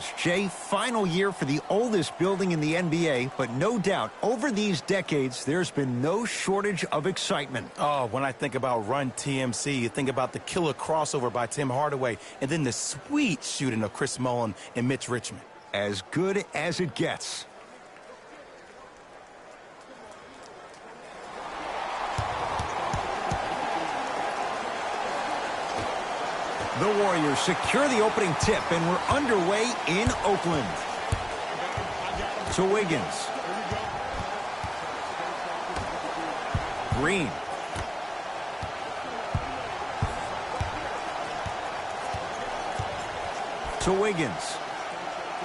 stretch. Jay, final year for the oldest building in the NBA, but no doubt, over these decades, there's been no shortage of excitement. Oh, when I think about Run TMC, you think about the killer crossover by Tim Hardaway, and then the sweet shooting of Chris Mullin and Mitch Richmond. As good as it gets. The Warriors secure the opening tip, and we're underway in Oakland. To Wiggins. Green. To Wiggins.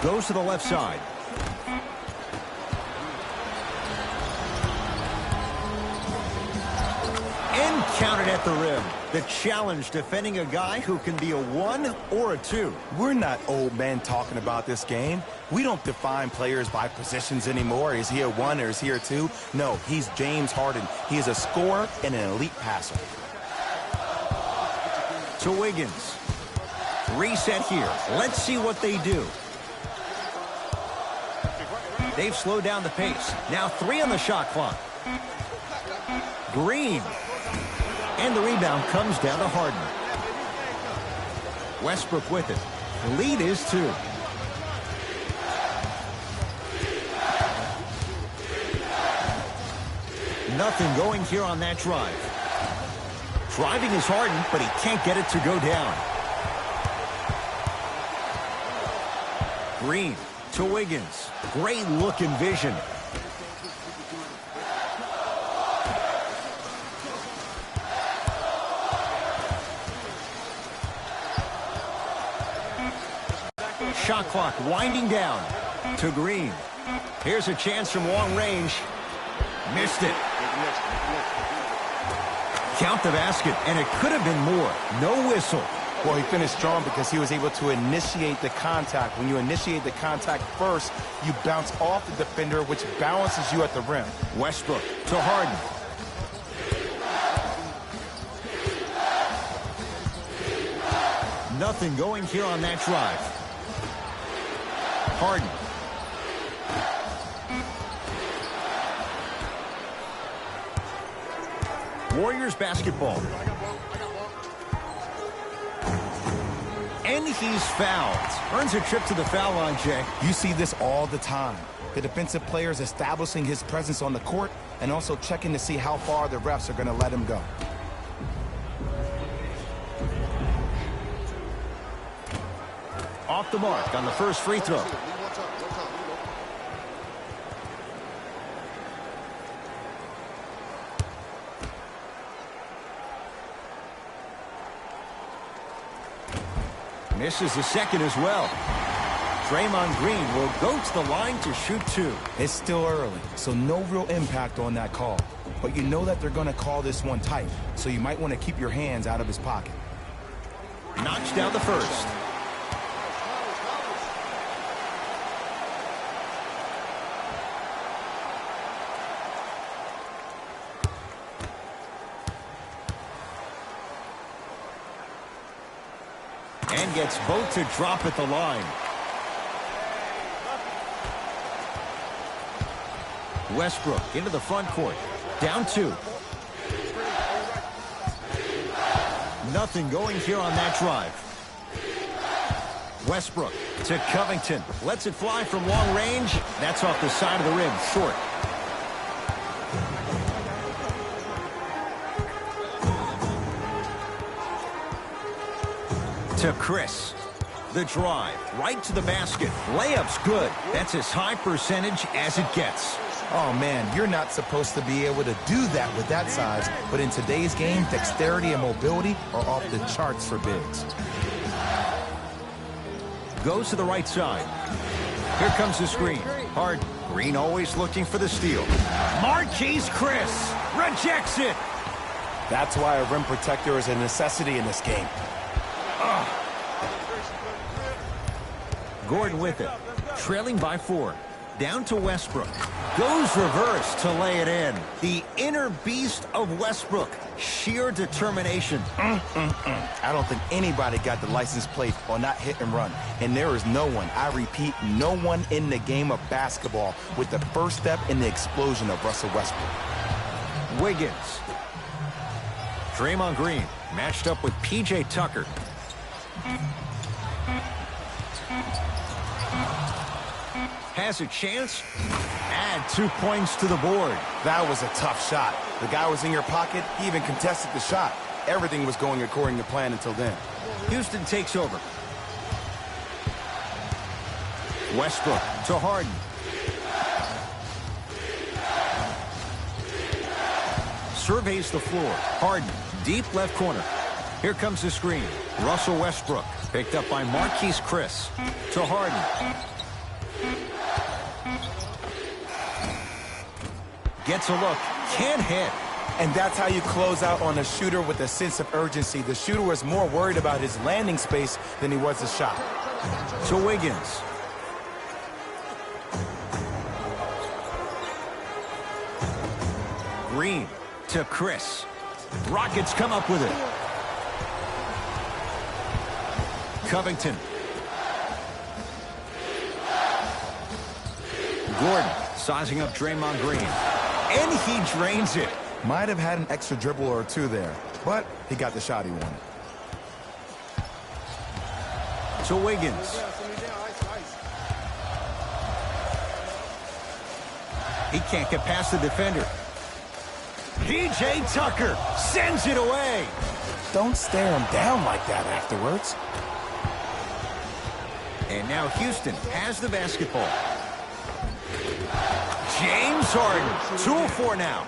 Goes to the left side. And counted at the rim. The challenge defending a guy who can be a 1 or a 2. We're not old men talking about this game. We don't define players by positions anymore. Is he a 1 or is he a 2? No, he's James Harden. He is a scorer and an elite passer. To Wiggins. Reset here. Let's see what they do. They've slowed down the pace. Now 3 on the shot clock. Green. And the rebound comes down to Harden. Westbrook with it. The lead is 2. Nothing going here on that drive. Driving is Harden, but he can't get it to go down. Green to Wiggins. Great look and vision. Shot clock winding down to Green. Here's a chance from long range. Missed it. Count the basket, and it could have been more. No whistle. Well, he finished strong because he was able to initiate the contact. When you initiate the contact first, you bounce off the defender, which balances you at the rim. Westbrook to Harden. Nothing going here on that drive. Harden. Warriors basketball. And he's fouled. Earns a trip to the foul line, Jay. You see this all the time. The defensive players establishing his presence on the court and also checking to see how far the refs are going to let him go. Off the mark on the first free throw. Misses the second as well. Draymond Green will go to the line to shoot 2. It's still early, so no real impact on that call. But you know that they're going to call this one tight, so you might want to keep your hands out of his pocket. Knocks down the first. And gets both to drop at the line. Westbrook into the front court. Down 2. Nothing going here on that drive. Westbrook to Covington. Lets it fly from long range. That's off the side of the rim. Short. To Chris. The drive. Right to the basket. Layup's good. That's as high percentage as it gets. Oh, man, you're not supposed to be able to do that with that size. But in today's game, dexterity and mobility are off the charts for bigs. Goes to the right side. Here comes the screen. Harden. Green always looking for the steal. Marquise Chris rejects it. That's why a rim protector is a necessity in this game. Gordon with it. Trailing by 4. Down to Westbrook. Goes reverse to lay it in. The inner beast of Westbrook. Sheer determination. I don't think anybody got the license plate on that hit and run. And there is no one, I repeat, no one in the game of basketball with the first step in the explosion of Russell Westbrook. Wiggins. Draymond Green matched up with P.J. Tucker. Has a chance. Add 2 points to the board. That was a tough shot. The guy was in your pocket. He even contested the shot. Everything was going according to plan until then. Houston takes over. Westbrook to Harden. Surveys the floor. Harden, deep left corner. Here comes the screen. Russell Westbrook, picked up by Marquise Chris. To Harden. Gets a look. Can't hit. And that's how you close out on a shooter with a sense of urgency. The shooter was more worried about his landing space than he was his shot. To Wiggins. Green to Chris. Rockets come up with it. Covington. Gordon sizing up Draymond Green. And he drains it. Might have had an extra dribble or two there, but he got the shot he wanted. To Wiggins. He can't get past the defender. P.J. Tucker sends it away. Don't stare him down like that afterwards. And now Houston has the basketball. James Harden, 2 of 4 now.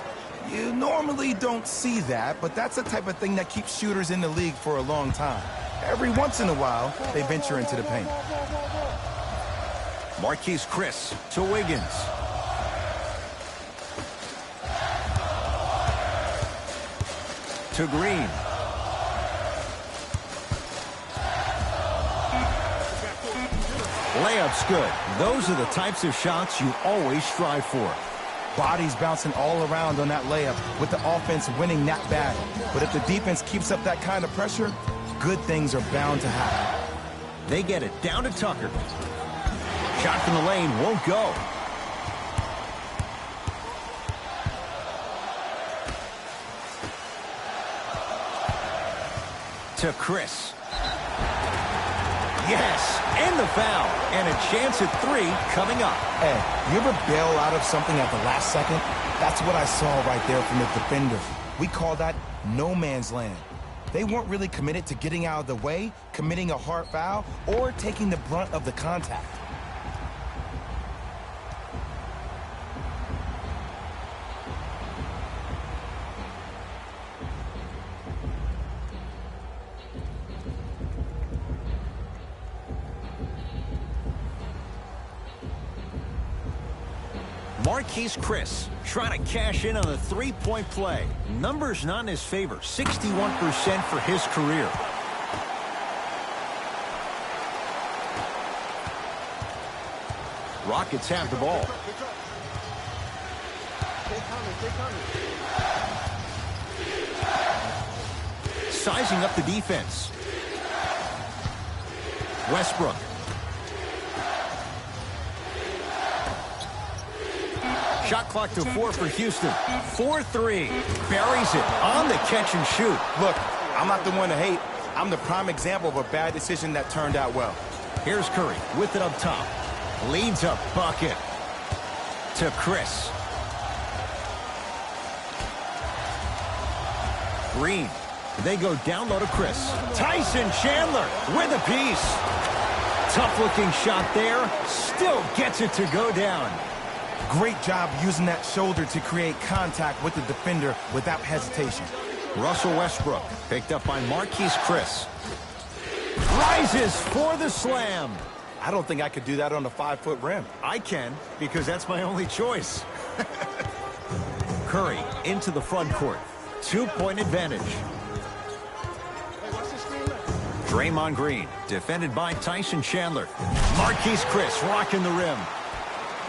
You normally don't see that, but that's the type of thing that keeps shooters in the league for a long time. Every once in a while, they venture into the paint. Marquise Chris to Wiggins. To Green. Layup's good. Those are the types of shots you always strive for. Bodies bouncing all around on that layup with the offense winning that battle. But if the defense keeps up that kind of pressure, good things are bound to happen. They get it down to Tucker. Shot from the lane won't go. To Chris. Yes, and the foul. And a chance at 3 coming up. Hey, you ever bail out of something at the last second? That's what I saw right there from the defender. We call that no man's land. They weren't really committed to getting out of the way, committing a hard foul, or taking the brunt of the contact. Marquise Chris trying to cash in on a three-point play. Numbers not in his favor. 61% for his career. Rockets have the ball. Sizing up the defense. Westbrook. Shot clock to 4 for Houston. 4-3. Buries it on the catch and shoot. Look, I'm not the one to hate. I'm the prime example of a bad decision that turned out well. Here's Curry with it up top. Leads a bucket. To Chris. Green. They go down low to Chris. Tyson Chandler with a piece. Tough-looking shot there. Still gets it to go down. Great job using that shoulder to create contact with the defender without hesitation. Russell Westbrook picked up by Marquise Chris. Rises for the slam. I don't think I could do that on a 5-foot rim. I can, because that's my only choice. Curry into the front court. 2-point advantage. Draymond Green defended by Tyson Chandler. Marquise Chris rocking the rim.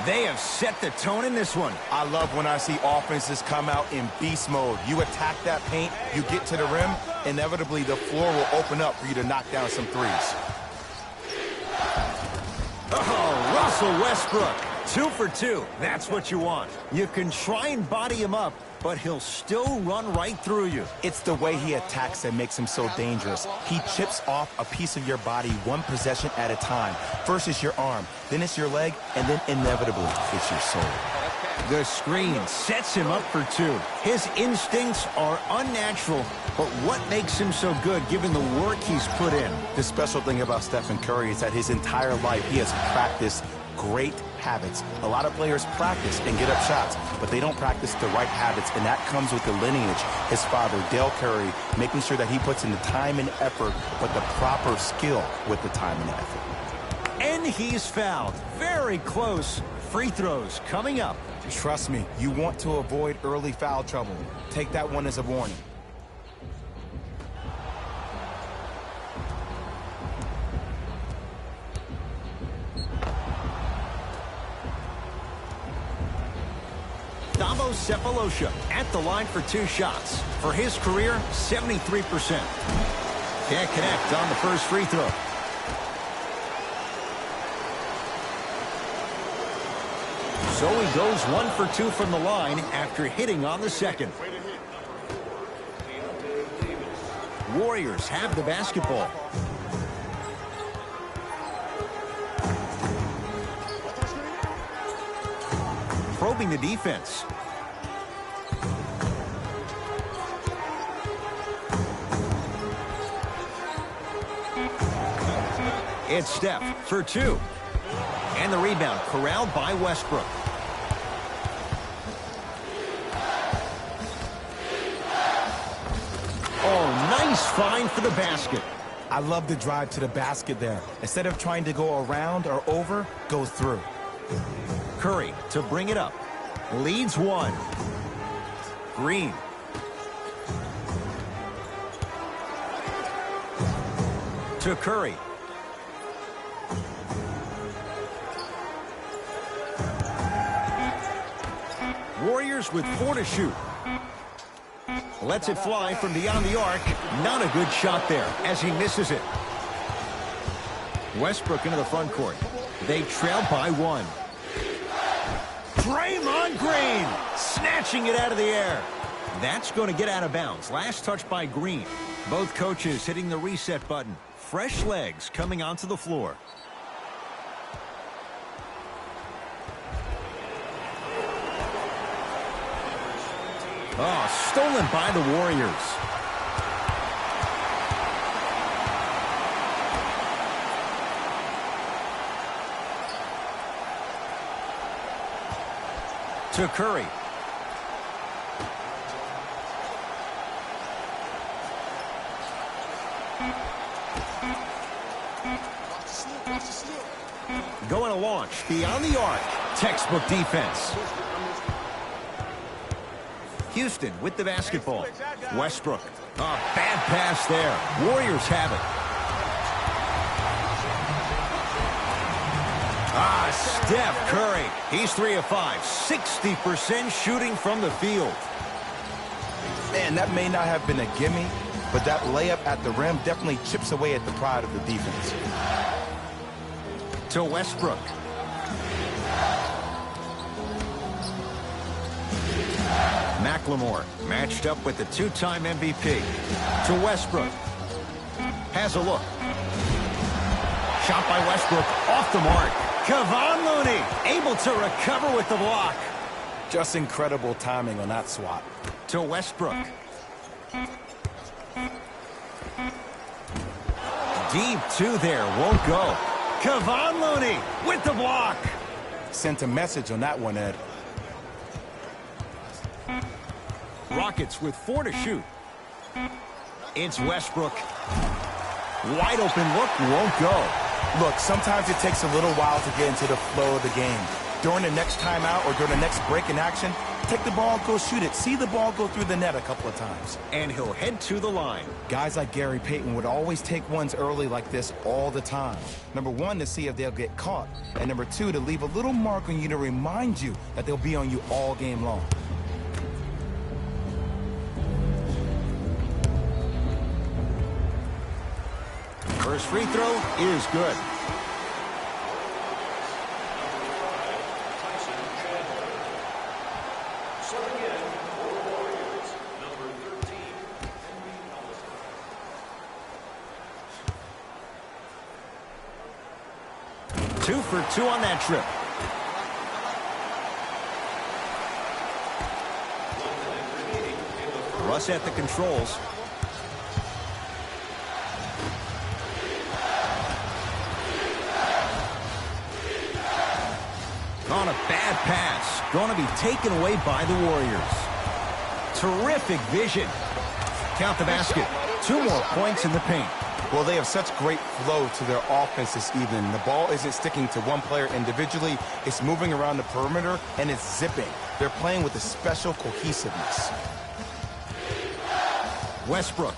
They have set the tone in this one. I love when I see offenses come out in beast mode. You attack that paint, you get to the rim, inevitably the floor will open up for you to knock down some threes. Oh, Russell Westbrook. 2 for 2. That's what you want. You can try and body him up, but he'll still run right through you. It's the way he attacks that makes him so dangerous. He chips off a piece of your body one possession at a time. First it's your arm, then it's your leg, and then inevitably it's your soul. The screen sets him up for 2. His instincts are unnatural, but what makes him so good given the work he's put in? The special thing about Stephen Curry is that his entire life he has practiced great habits. A lot of players practice and get up shots, but they don't practice the right habits, and that comes with the lineage. His father, Dale Curry, making sure that he puts in the time and effort, but the proper skill with the time and effort. And he's fouled. Very close. Free throws coming up. Trust me, you want to avoid early foul trouble. Take that one as a warning. Davo Cephalosha at the line for 2 shots. For his career, 73%. Can't connect on the first free throw. So he goes 1 for 2 from the line after hitting on the second. Warriors have the basketball. Probing the defense. It's Steph for 2. And the rebound corralled by Westbrook. Oh, nice find for the basket. I love the drive to the basket there. Instead of trying to go around or over, go through. Curry to bring it up. Leads 1. Green. To Curry. Warriors with 4 to shoot. Lets it fly from beyond the arc. Not a good shot there as he misses it. Westbrook into the front court. They trail by 1. Draymond Green snatching it out of the air. That's going to get out of bounds. Last touch by Green. Both coaches hitting the reset button. Fresh legs coming onto the floor. Oh, stolen by the Warriors. To Curry. Going to launch beyond the arc. Textbook defense. Houston with the basketball. Westbrook. Oh, bad pass there. Warriors have it. Steph Curry. He's 3 of 5. 60% shooting from the field. Man, that may not have been a gimme, but that layup at the rim definitely chips away at the pride of the defense. To Westbrook. McLemore matched up with the 2-time MVP. To Westbrook. Has a look. Shot by Westbrook off the mark. Kevon Looney able to recover with the block. Just incredible timing on that swat. To Westbrook. Deep 2 there, won't go. Kevon Looney with the block. Sent a message on that one, Ed. Rockets with 4 to shoot. It's Westbrook. Wide open look, won't go. Look, sometimes it takes a little while to get into the flow of the game. During the next timeout or during the next break in action, take the ball, go shoot it. See the ball go through the net a couple of times. And he'll head to the line. Guys like Gary Payton would always take ones early like this all the time. Number one, to see if they'll get caught. And number two, to leave a little mark on you to remind you that they'll be on you all game long. First free throw is good. Two for two on that trip. Russ at the controls. On a bad pass. Going to be taken away by the Warriors. Terrific vision. Count the basket. 2 more points in the paint. Well, they have such great flow to their offense this evening. The ball isn't sticking to one player individually. It's moving around the perimeter, and it's zipping. They're playing with a special cohesiveness. Westbrook.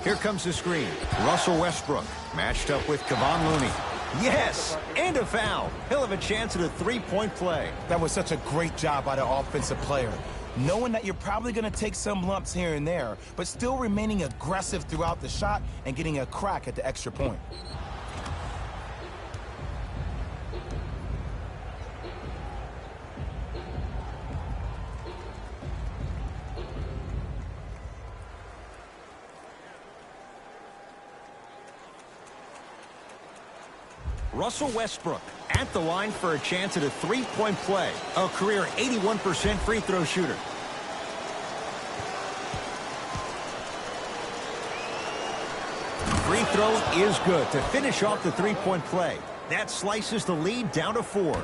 Here comes the screen. Russell Westbrook matched up with Kevon Looney. Yes, and a foul. He'll have a chance at a three-point play. That was such a great job by the offensive player. Knowing that you're probably going to take some lumps here and there, but still remaining aggressive throughout the shot and getting a crack at the extra point. Russell Westbrook at the line for a chance at a three-point play. A career 81% free throw shooter. Free throw is good to finish off the three-point play. That slices the lead down to 4.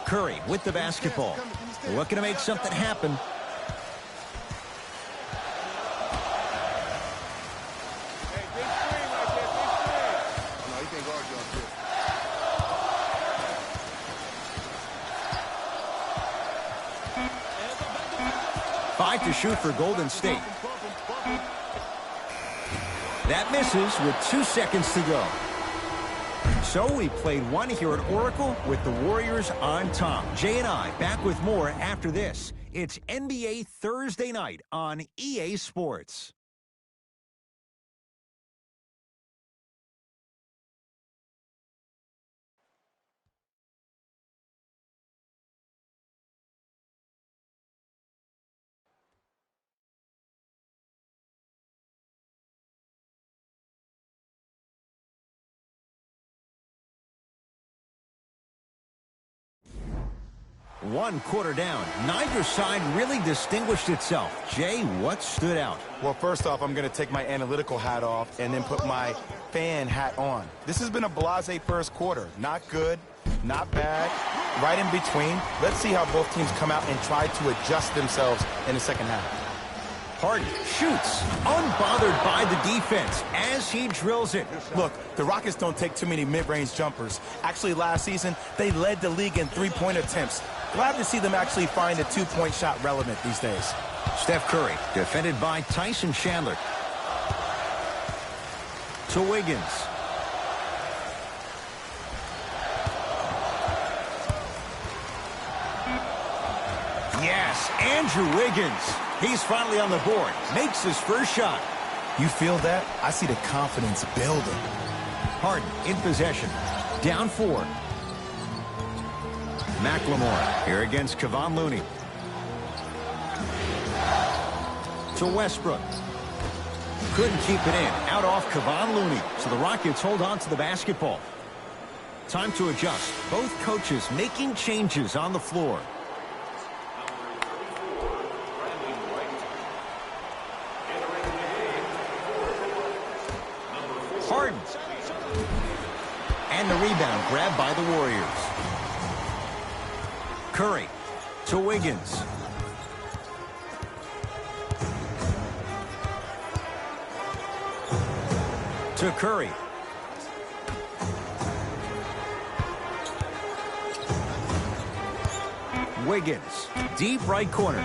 Curry with the basketball. Looking to make something happen. To shoot for Golden State. That misses with 2 seconds to go. So we played one here at Oracle with the Warriors on top. Jay and I back with more after this. It's NBA Thursday night on EA Sports. One quarter down. Neither side really distinguished itself. Jay, what stood out? Well, first off, I'm going to take my analytical hat off and then put my fan hat on. This has been a blasé first quarter. Not good, not bad, right in between. Let's see how both teams come out and try to adjust themselves in the second half. Harden shoots, unbothered by the defense as he drills it. Look, the Rockets don't take too many mid-range jumpers. Actually, last season, they led the league in three-point attempts. Glad to see them actually find a two-point shot relevant these days. Steph Curry, defended by Tyson Chandler. To Wiggins. Yes, Andrew Wiggins. He's finally on the board. Makes his first shot. You feel that? I see the confidence building. Harden in possession. Down 4. McLemore here against Kevon Looney. To Westbrook. Couldn't keep it in. Out off Kevon Looney. So the Rockets hold on to the basketball. Time to adjust. Both coaches making changes on the floor. Harden. And the rebound grabbed by the Warriors. Curry to Wiggins. To Curry. Wiggins, deep right corner.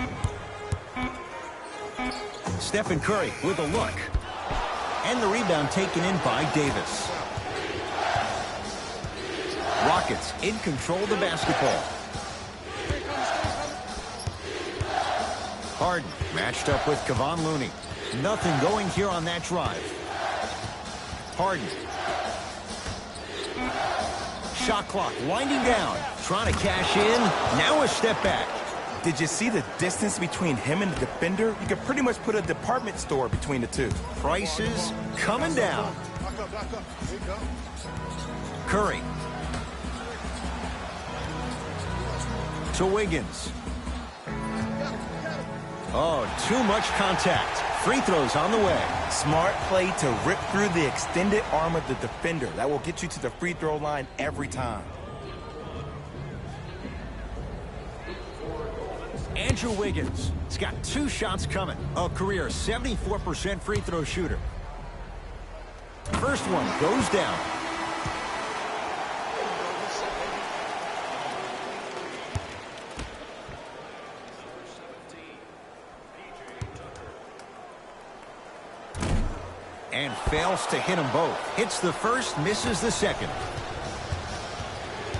Stephen Curry with a look. And the rebound taken in by Davis. Rockets in control of the basketball. Harden matched up with Kevon Looney. Nothing going here on that drive. Harden. Shot clock winding down. Trying to cash in. Now a step back. Did you see the distance between him and the defender? You could pretty much put a department store between the two. Prices coming down. Curry. To Wiggins. Oh, too much contact. Free throws on the way. Smart play to rip through the extended arm of the defender. That will get you to the free throw line every time. Andrew Wiggins. He's got 2 shots coming. A career 74% free throw shooter. First one goes down. And fails to hit them both. Hits the first, misses the second.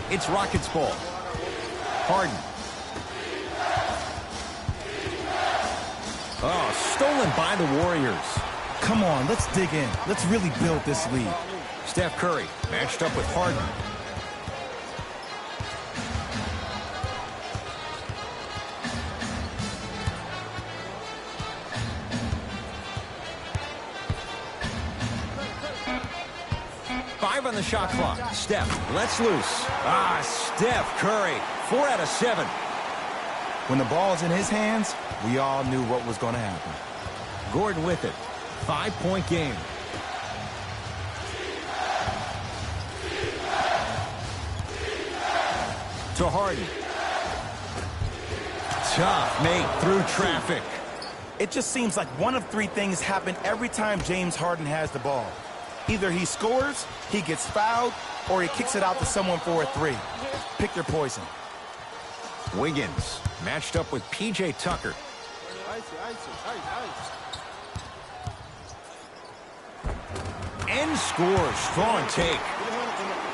It's Rockets ball. Harden. Oh, stolen by the Warriors. Come on, let's dig in. Let's really build this lead. Steph Curry matched up with Harden. On the shot clock. Steph lets loose. Steph Curry. 4 out of 7. When the ball is in his hands, we all knew what was going to happen. Gordon with it. 5-point game. To Harden. Tough make through traffic. It just seems like one of 3 things happen every time James Harden has the ball. Either he scores, he gets fouled, or he kicks it out to someone for a 3. Pick your poison. Wiggins matched up with P.J. Tucker. And scores. Strong take.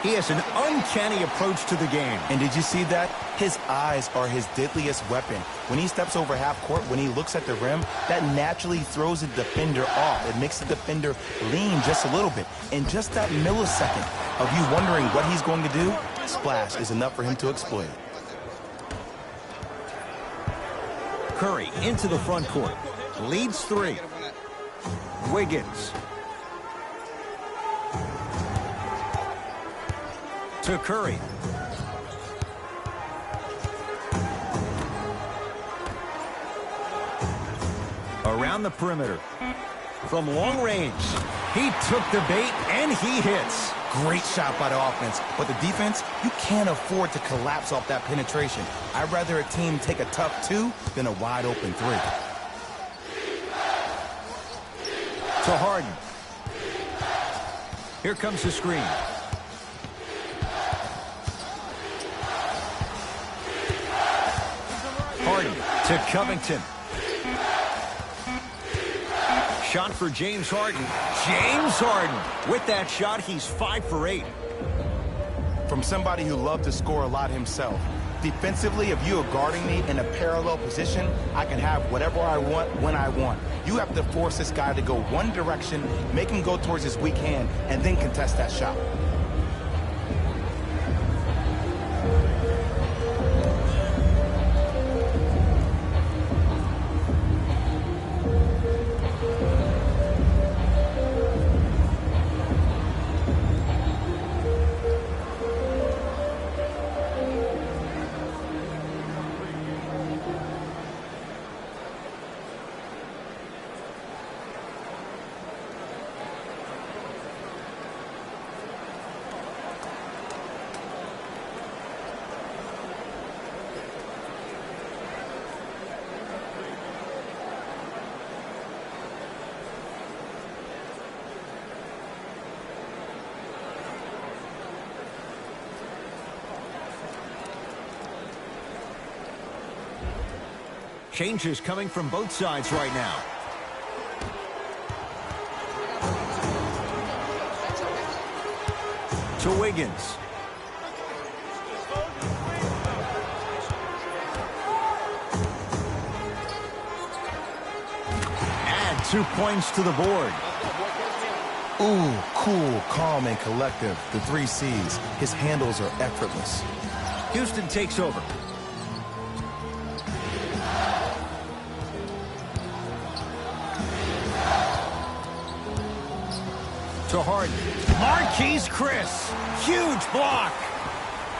He has an uncanny approach to the game. And did you see that? His eyes are his deadliest weapon. When he steps over half court, when he looks at the rim, that naturally throws the defender off. It makes the defender lean just a little bit. In just that millisecond of you wondering what he's going to do, splash is enough for him to exploit. Curry into the front court. Leads 3. Wiggins. To Curry. Around the perimeter. From long range. He took the bait and he hits. Great shot by the offense. But the defense, you can't afford to collapse off that penetration. I'd rather a team take a tough 2 than a wide open 3. To Harden. Here comes the screen. Harden to Covington. Shot for James Harden. James Harden. With that shot, he's 5 for 8. From somebody who loved to score a lot himself. Defensively, if you are guarding me in a parallel position, I can have whatever I want when I want. You have to force this guy to go one direction, make him go towards his weak hand, and then contest that shot. Changes coming from both sides right now. To Wiggins. Add 2 points to the board. Ooh, cool, calm, and collective. The 3 C's. His handles are effortless. Houston takes over. To Harden. Marquise Chris. Huge block.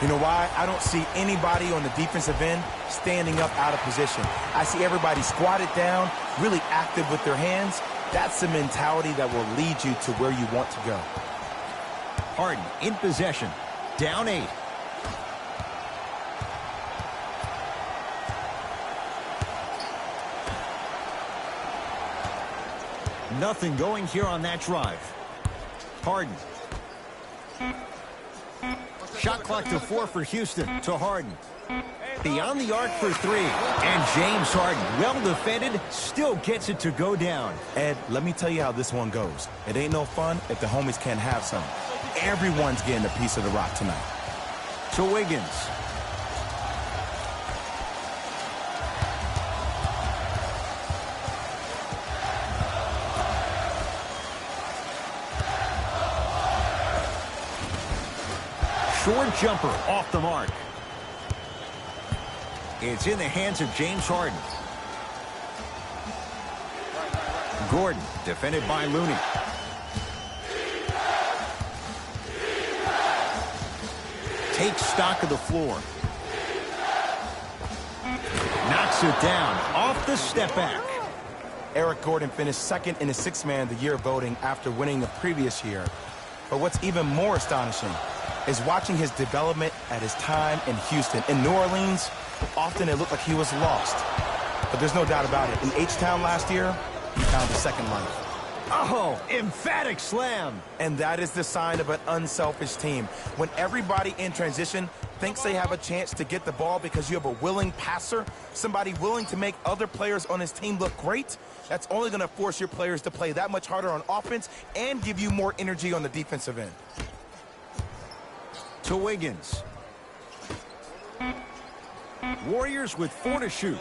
You know why? I don't see anybody on the defensive end standing up out of position. I see everybody squatted down, really active with their hands. That's the mentality that will lead you to where you want to go. Harden in possession. Down 8. Nothing going here on that drive. Harden. Shot clock to 4 for Houston. To Harden. Beyond the arc for 3. And James Harden, well defended, still gets it to go down. Ed, let me tell you how this one goes. It ain't no fun if the homies can't have some. Everyone's getting a piece of the rock tonight. To Wiggins. Short jumper off the mark. It's in the hands of James Harden. Gordon, defended by Looney. Takes stock of the floor. Knocks it down off the step back. Eric Gordon finished second in the Sixth Man of the Year voting after winning the previous year. But what's even more astonishing is watching his development at his time in Houston. In New Orleans, often it looked like he was lost. But there's no doubt about it. In H-Town last year, he found a second life. Oh, emphatic slam. And that is the sign of an unselfish team. When everybody in transition thinks they have a chance to get the ball because you have a willing passer, somebody willing to make other players on his team look great, that's only going to force your players to play that much harder on offense and give you more energy on the defensive end. To Wiggins. Warriors with 4 to shoot.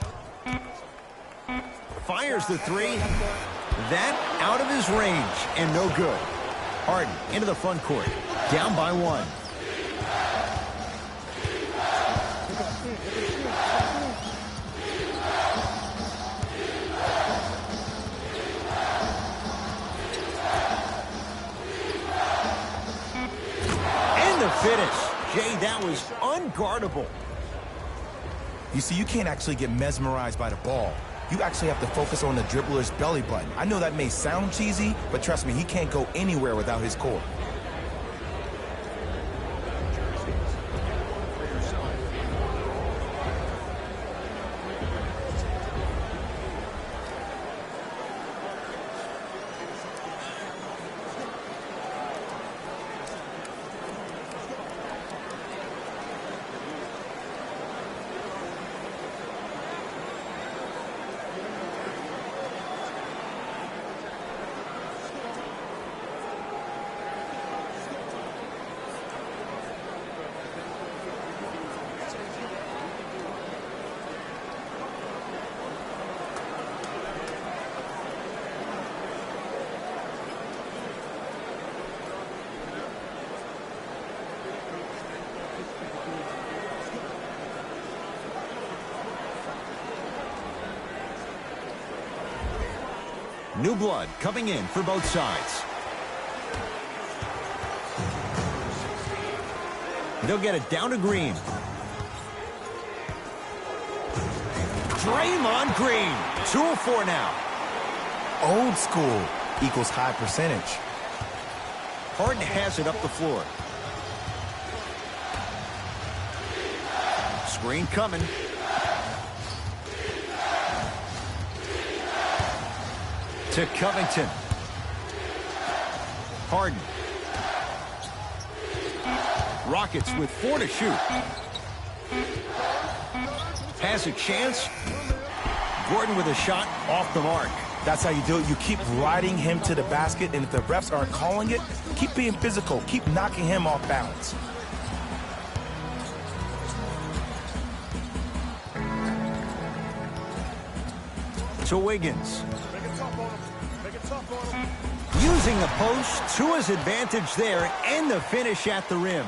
Fires the 3. That out of his range and no good. Harden into the front court. Down by 1. And the finish. Jay, that was unguardable. You see, you can't actually get mesmerized by the ball. You actually have to focus on the dribbler's belly button. I know that may sound cheesy, but trust me, he can't go anywhere without his core. New blood coming in for both sides. They'll get it down to Green. Draymond Green. 2 of 4 now. Old school equals high percentage. Harden has it up the floor. Screen coming. To Covington. Harden. Rockets with 4 to shoot. Has a chance. Gordon with a shot off the mark. That's how you do it. You keep riding him to the basket, and if the refs aren't calling it, keep being physical. Keep knocking him off balance. To Wiggins. Using the post to his advantage there, and the finish at the rim.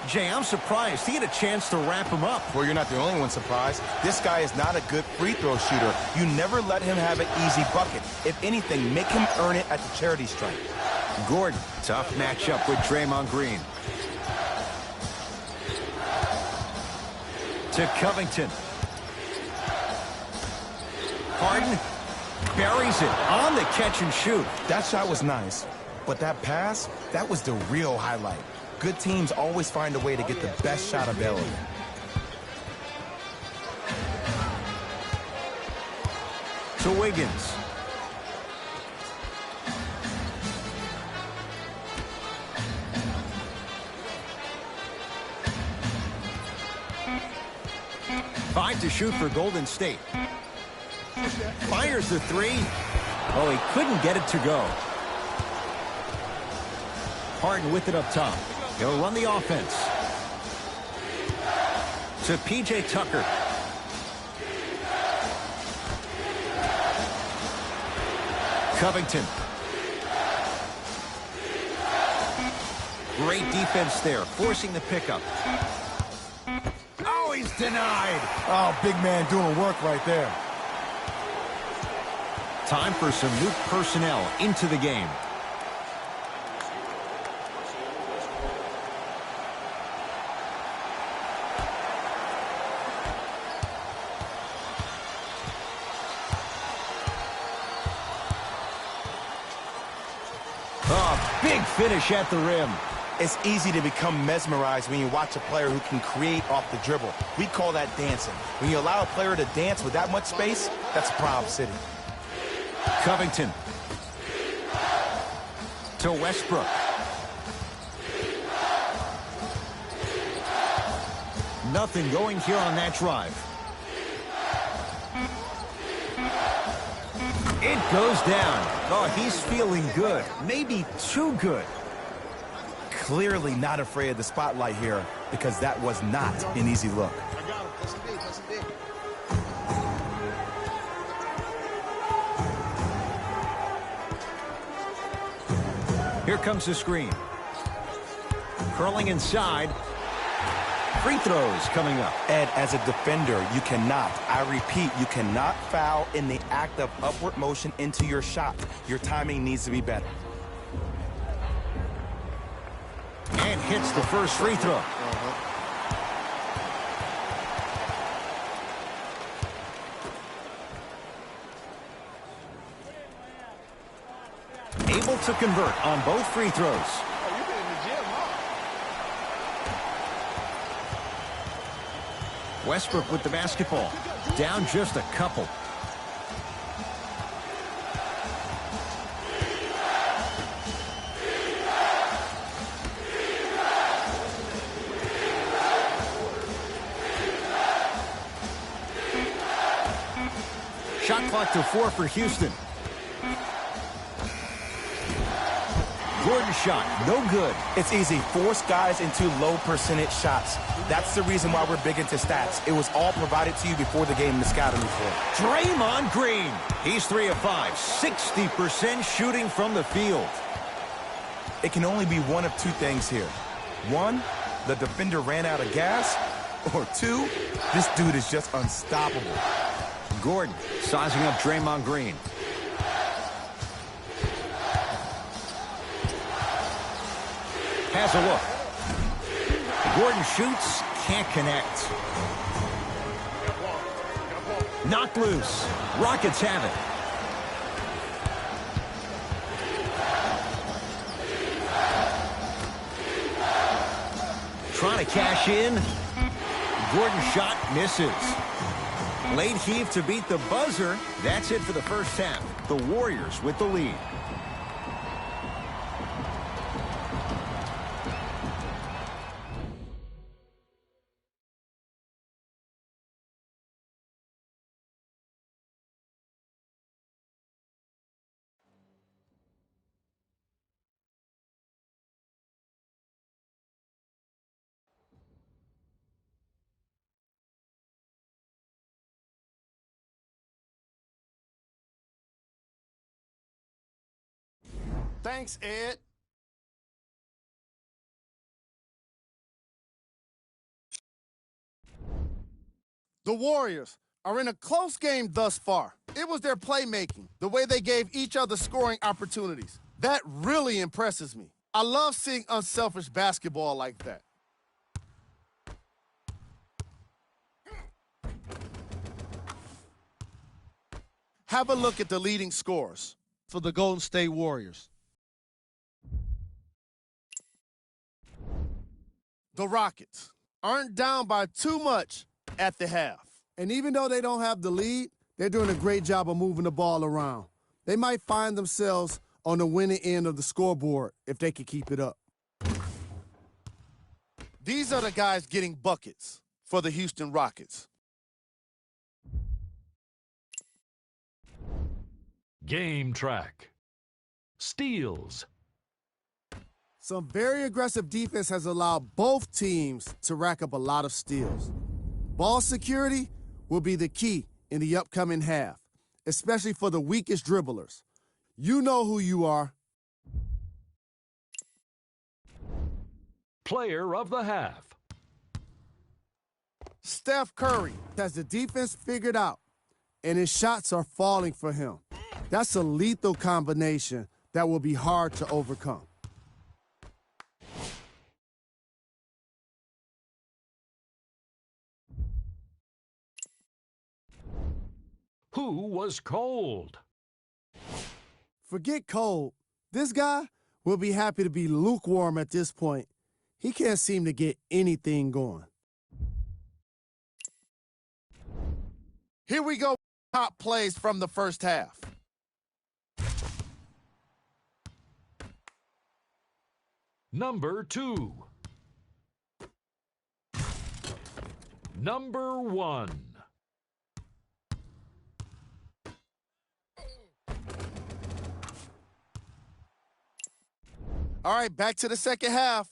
Jay, I'm surprised he had a chance to wrap him up. Well, you're not the only one surprised. This guy is not a good free throw shooter. You never let him have an easy bucket. If anything, make him earn it at the charity stripe. Gordon, tough matchup with Draymond Green. To Covington. Harden buries it on the catch and shoot. That shot was nice, but that pass, that was the real highlight. Good teams always find a way to get the best shot available. To Wiggins. Five to shoot for Golden State. Fires the three. Oh, he couldn't get it to go. Harden with it up top. He'll run the offense. To P.J. Tucker. Covington. Great defense there, forcing the pickup. Oh, he's denied. Oh, big man doing work right there. Time for some new personnel into the game. Oh, big finish at the rim. It's easy to become mesmerized when you watch a player who can create off the dribble. We call that dancing. When you allow a player to dance with that much space, that's Proud City. Covington. To Westbrook. Nothing going here on that drive. It goes down. Oh, he's feeling good. Maybe too good. Clearly not afraid of the spotlight here because that was not an easy look. Here comes the screen. Curling inside. Free throws coming up. Ed, as a defender, you cannot, I repeat, you cannot foul in the act of upward motion into your shot. Your timing needs to be better. And hits the first free throw. Able to convert on both free throws. Westbrook with the basketball. Down just a couple. Shot clock to 4 for Houston. Gordon's shot, no good. It's easy. Force guys into low percentage shots. That's the reason why we're big into stats. It was all provided to you before the game in the scouting report. Draymond Green. He's 3 of 5. 60% shooting from the field. It can only be one of two things here. One, the defender ran out of gas. Or two, this dude is just unstoppable. Gordon sizing up Draymond Green. Has a look. Gordon shoots, can't connect. Knocked loose. Rockets have it. Trying to cash in. Gordon's shot misses. Late heave to beat the buzzer. That's it for the first half. The Warriors with the lead. Thanks, Ed. The Warriors are in a close game thus far. It was their playmaking, the way they gave each other scoring opportunities. That really impresses me. I love seeing unselfish basketball like that. Have a look at the leading scorers for the Golden State Warriors. The Rockets aren't down by too much at the half. And even though they don't have the lead, they're doing a great job of moving the ball around. They might find themselves on the winning end of the scoreboard if they can keep it up. These are the guys getting buckets for the Houston Rockets. Game track. Steals. Some very aggressive defense has allowed both teams to rack up a lot of steals. Ball security will be the key in the upcoming half, especially for the weakest dribblers. You know who you are. Player of the half. Steph Curry has the defense figured out, and his shots are falling for him. That's a lethal combination that will be hard to overcome. Who was cold? Forget cold. This guy will be happy to be lukewarm at this point. He can't seem to get anything going. Here we go. Top plays from the first half. Number 2. Number 1. All right, back to the second half.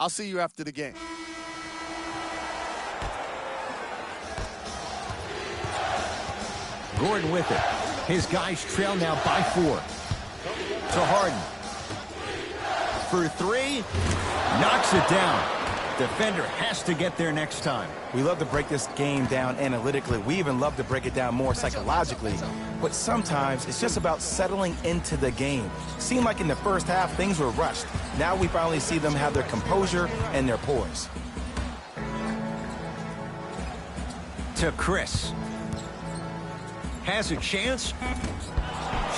I'll see you after the game. Gordon with it. His guys trail now by 4. To Harden. For 3. Knocks it down. Defender has to get there next time. We love to break this game down analytically. We even love to break it down more psychologically. But sometimes it's just about settling into the game. Seemed like in the first half, things were rushed. Now we finally see them have their composure and their poise. To Chris. Has a chance.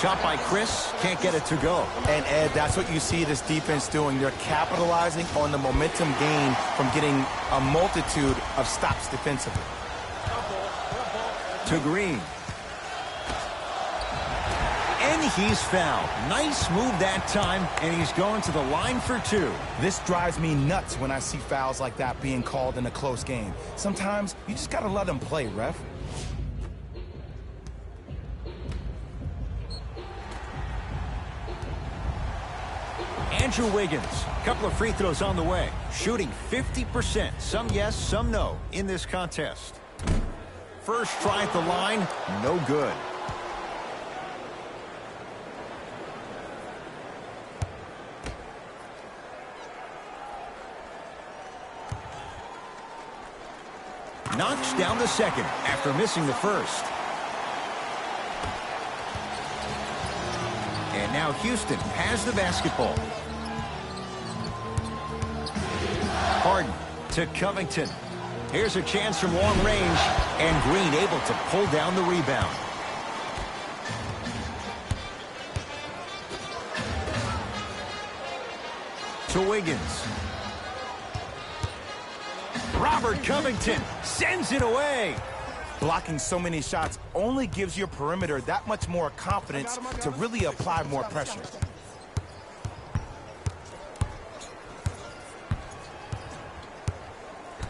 Shot by Chris. Can't get it to go. And, Ed, that's what you see this defense doing. They're capitalizing on the momentum gain from getting a multitude of stops defensively. To Green. And he's fouled. Nice move that time, and he's going to the line for 2. This drives me nuts when I see fouls like that being called in a close game. Sometimes you just got to let them play, ref. Andrew Wiggins, couple of free throws on the way. Shooting 50%. Some yes, some no in this contest. First try at the line, no good. Knocks down the second after missing the first. And now Houston has the basketball. Harden to Covington. Here's a chance from long range, and Green able to pull down the rebound. To Wiggins. Robert Covington sends it away. Blocking so many shots only gives your perimeter that much more confidence to really apply more pressure.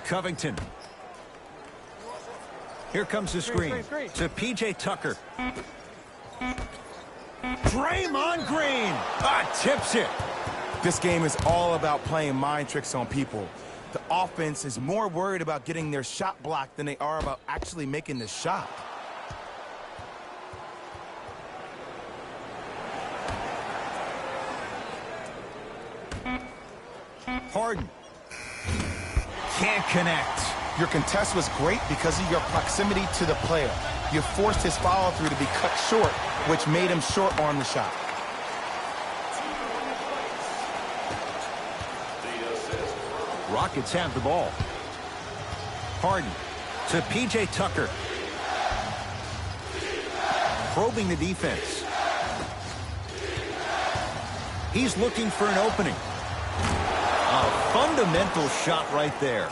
Covington. Here comes the screen to P.J. Tucker. Draymond Green tips it. This game is all about playing mind tricks on people. The offense is more worried about getting their shot blocked than they are about actually making the shot. Harden. Can't connect. Your contest was great because of your proximity to the player. You forced his follow-through to be cut short, which made him short-arm the shot. Rockets have the ball. Harden to P.J. Tucker. Probing the defense. He's looking for an opening. A fundamental shot right there.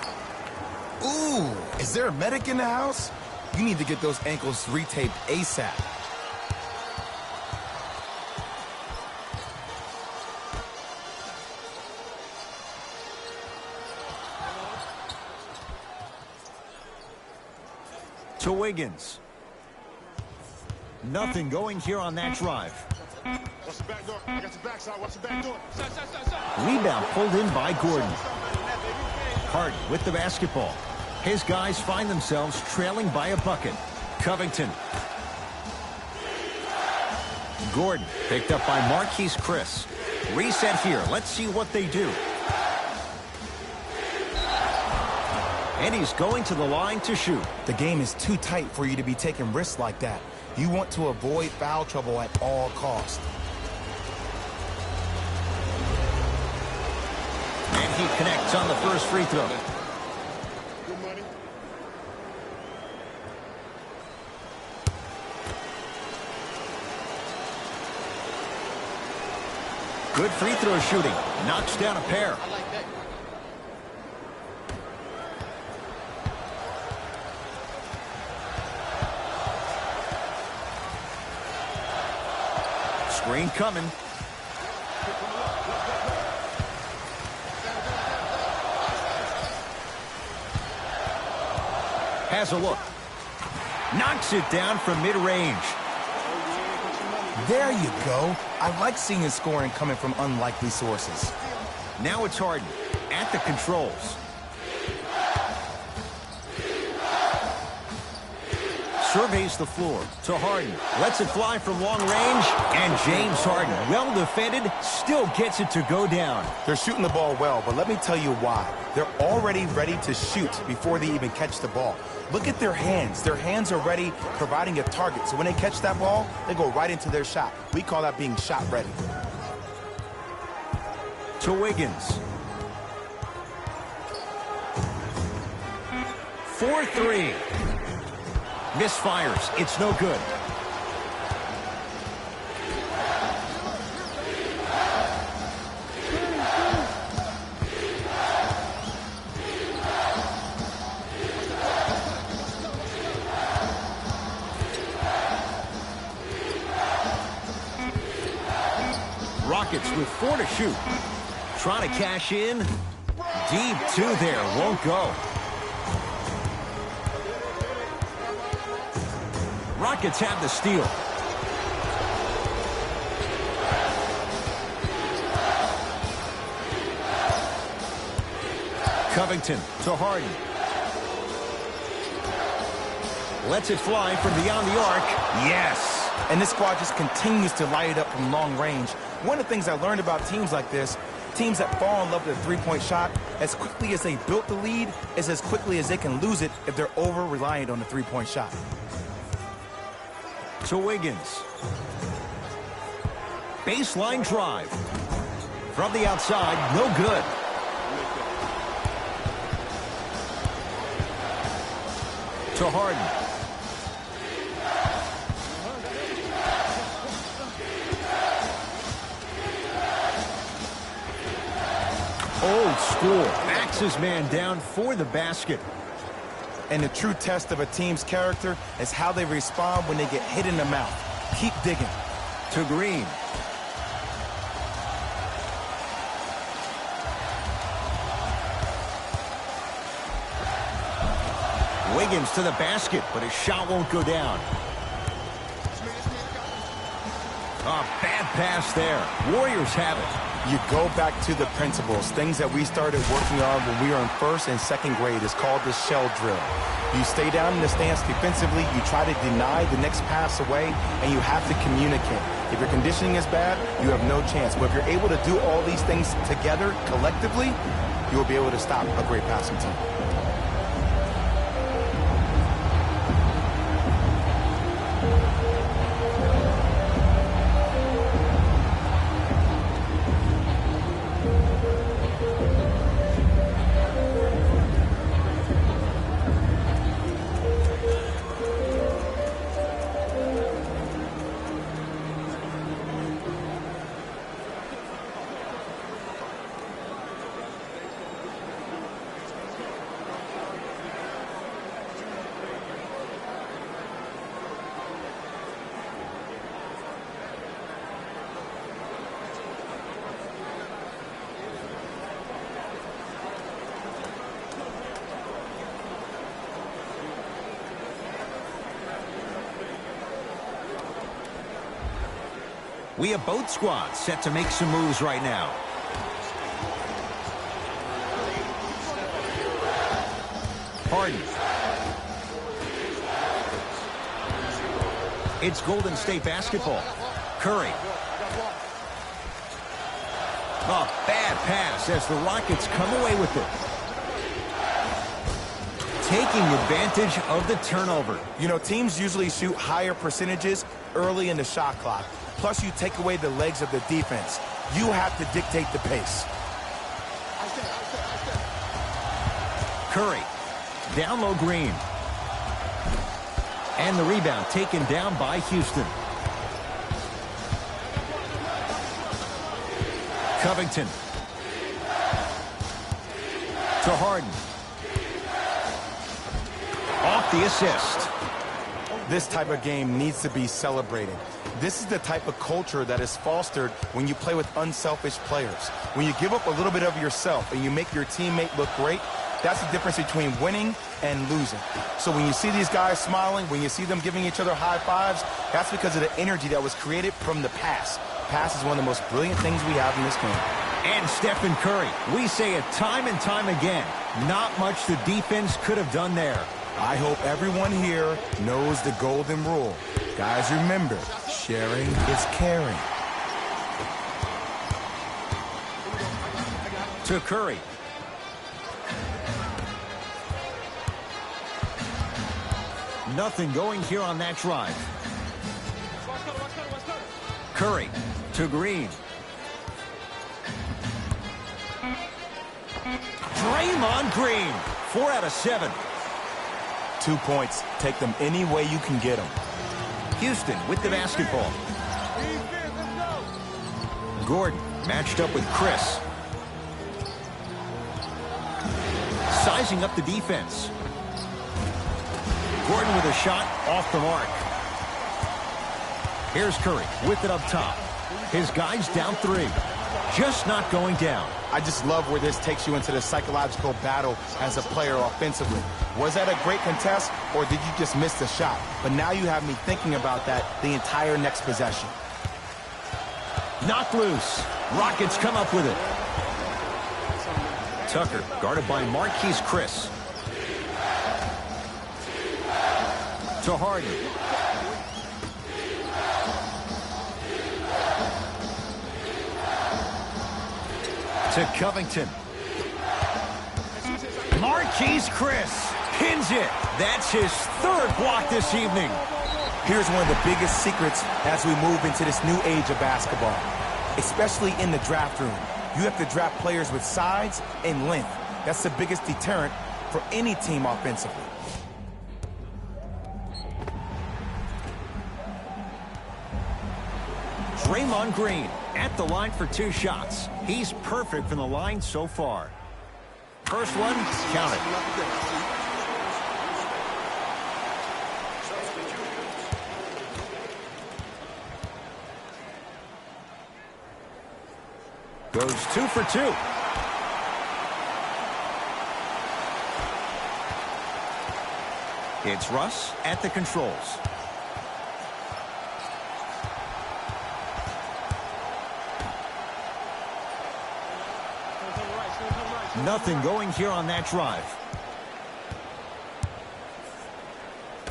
Ooh, is there a medic in the house? You need to get those ankles retaped ASAP. To Wiggins. Nothing going here on that drive. Watch the back door. I got your backside. Watch the back door. Rebound pulled in by Gordon. Harden with the basketball. His guys find themselves trailing by a bucket. Covington. Gordon picked up by Marquise Chris. Reset here. Let's see what they do. And he's going to the line to shoot. The game is too tight for you to be taking risks like that. You want to avoid foul trouble at all costs. And he connects on the first free throw. Good money. Good free throw shooting. Knocks down a pair. Screen coming. Has a look. Knocks it down from mid-range. There you go. I like seeing his scoring coming from unlikely sources. Now it's Harden at the controls. Surveys the floor to Harden. Lets it fly from long range. And James Harden, well defended, still gets it to go down. They're shooting the ball well, but let me tell you why. They're already ready to shoot before they even catch the ball. Look at their hands. Their hands are ready, providing a target. So when they catch that ball, they go right into their shot. We call that being shot ready. To Wiggins. 4-3. Misfires. It's no good. Rockets with 4 to shoot. Trying to cash in. Deep 2 there. Won't go. Rockets have the steal. Covington to Harden. Lets it fly from beyond the arc. Yes. And this squad just continues to light it up from long range. One of the things I learned about teams like this, teams that fall in love with a three-point shot, as quickly as they built the lead, is as quickly as they can lose it if they're over-reliant on the three-point shot. To Wiggins. Baseline drive. From the outside, no good. To Harden. Old school. Backs his man down for the basket. And the true test of a team's character is how they respond when they get hit in the mouth. Keep digging. To Green. Wiggins to the basket, but his shot won't go down. A bad pass there. Warriors have it. You go back to the principles, things that we started working on when we were in first and second grade. It's called the shell drill. You stay down in the stance defensively, you try to deny the next pass away, and you have to communicate. If your conditioning is bad, you have no chance. But if you're able to do all these things together, collectively, you will be able to stop a great passing team. We have both squads set to make some moves right now. Harden. It's Golden State basketball. Curry. A bad pass as the Rockets come away with it. Taking advantage of the turnover. You know, teams usually shoot higher percentages early in the shot clock. Plus, you take away the legs of the defense. You have to dictate the pace. Curry. Down low, Green. And the rebound taken down by Houston. Covington. To Harden. Off the assist. This type of game needs to be celebrated. This is the type of culture that is fostered when you play with unselfish players. When you give up a little bit of yourself and you make your teammate look great, that's the difference between winning and losing. So when you see these guys smiling, when you see them giving each other high fives, that's because of the energy that was created from the pass. Pass is one of the most brilliant things we have in this game. And Stephen Curry. We say it time and time again. Not much the defense could have done there. I hope everyone here knows the golden rule. Guys, remember, sharing is caring. To Curry. Nothing going here on that drive. Curry to Green. Draymond Green. 4 out of 7. 2 points. Take them any way you can get them. Houston with the basketball. Gordon matched up with Chris. Sizing up the defense. Gordon with a shot off the mark. Here's Curry with it up top. His guys down 3. Just not going down. I just love where this takes you into the psychological battle as a player offensively. Was that a great contest, or did you just miss the shot? But now you have me thinking about that the entire next possession. Knocked loose. Rockets come up with it. Tucker guarded by Marquise Chris. To Harden. To Covington. Marquise Chris pins it. That's his 3rd block this evening. Here's one of the biggest secrets as we move into this new age of basketball, especially in the draft room. You have to draft players with size and length. That's the biggest deterrent for any team offensively. Draymond Green at the line for 2 shots. He's perfect from the line so far. First one, count it. Goes 2 for 2. It's Russ at the controls. Nothing going here on that drive.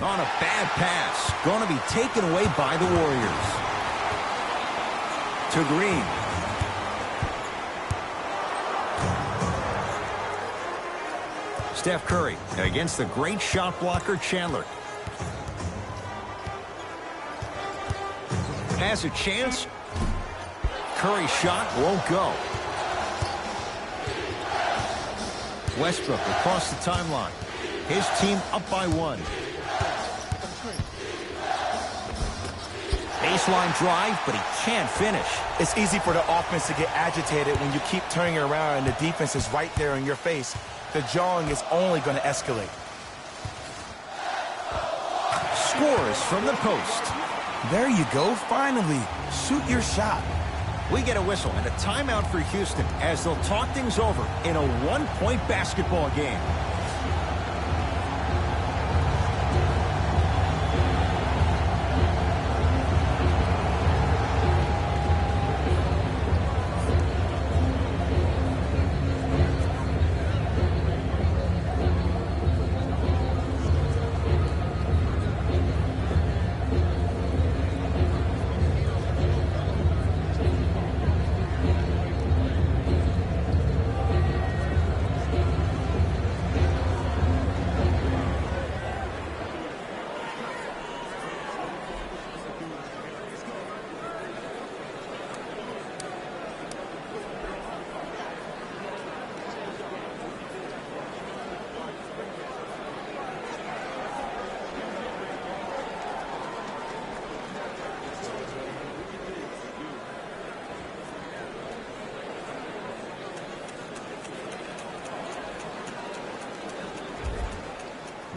On a bad pass. Going to be taken away by the Warriors. To Green. Steph Curry against the great shot blocker Chandler. Has a chance. Curry's shot won't go. Westbrook across the timeline. His team up by 1. Baseline drive, but he can't finish. It's easy for the offense to get agitated when you keep turning around and the defense is right there in your face. The jawing is only going to escalate. Scores from the post. There you go, finally. Shoot your shot. We get a whistle and a timeout for Houston as they'll talk things over in a 1-point basketball game.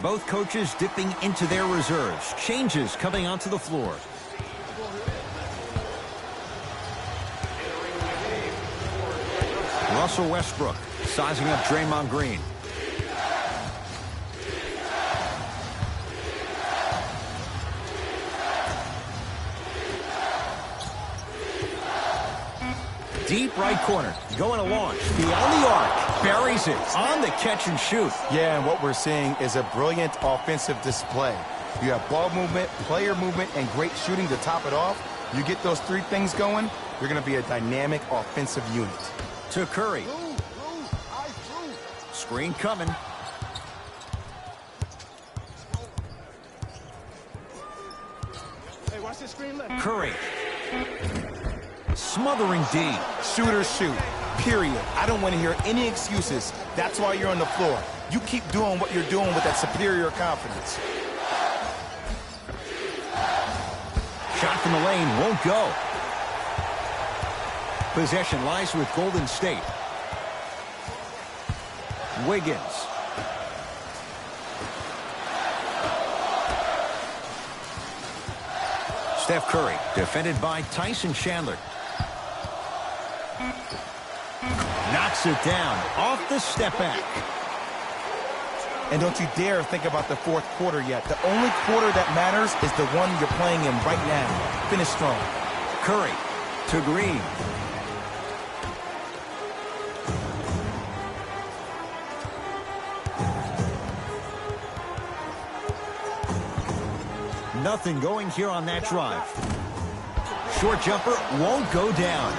Both coaches dipping into their reserves. Changes coming onto the floor. Russell Westbrook sizing up Draymond Green. Deep right corner. Going to launch. Beyond the arc. Buries it on the catch and shoot. Yeah, and what we're seeing is a brilliant offensive display. You have ball movement, player movement, and great shooting to top it off. You get those 3 things going, you're going to be a dynamic offensive unit. To Curry. Screen coming. Hey, watch this screen left. Curry. Smothering D. Shooters shoot, period. I don't want to hear any excuses. That's why you're on the floor. You keep doing what you're doing with that superior confidence. Shot from the lane won't go. Possession lies with Golden State. Wiggins. Steph Curry, defended by Tyson Chandler. Knocks it down off the step back. And don't you dare think about the 4th quarter yet. The only quarter that matters is the one you're playing in right now. Finish strong. Curry to Green. Nothing going here on that drive. Short jumper won't go down.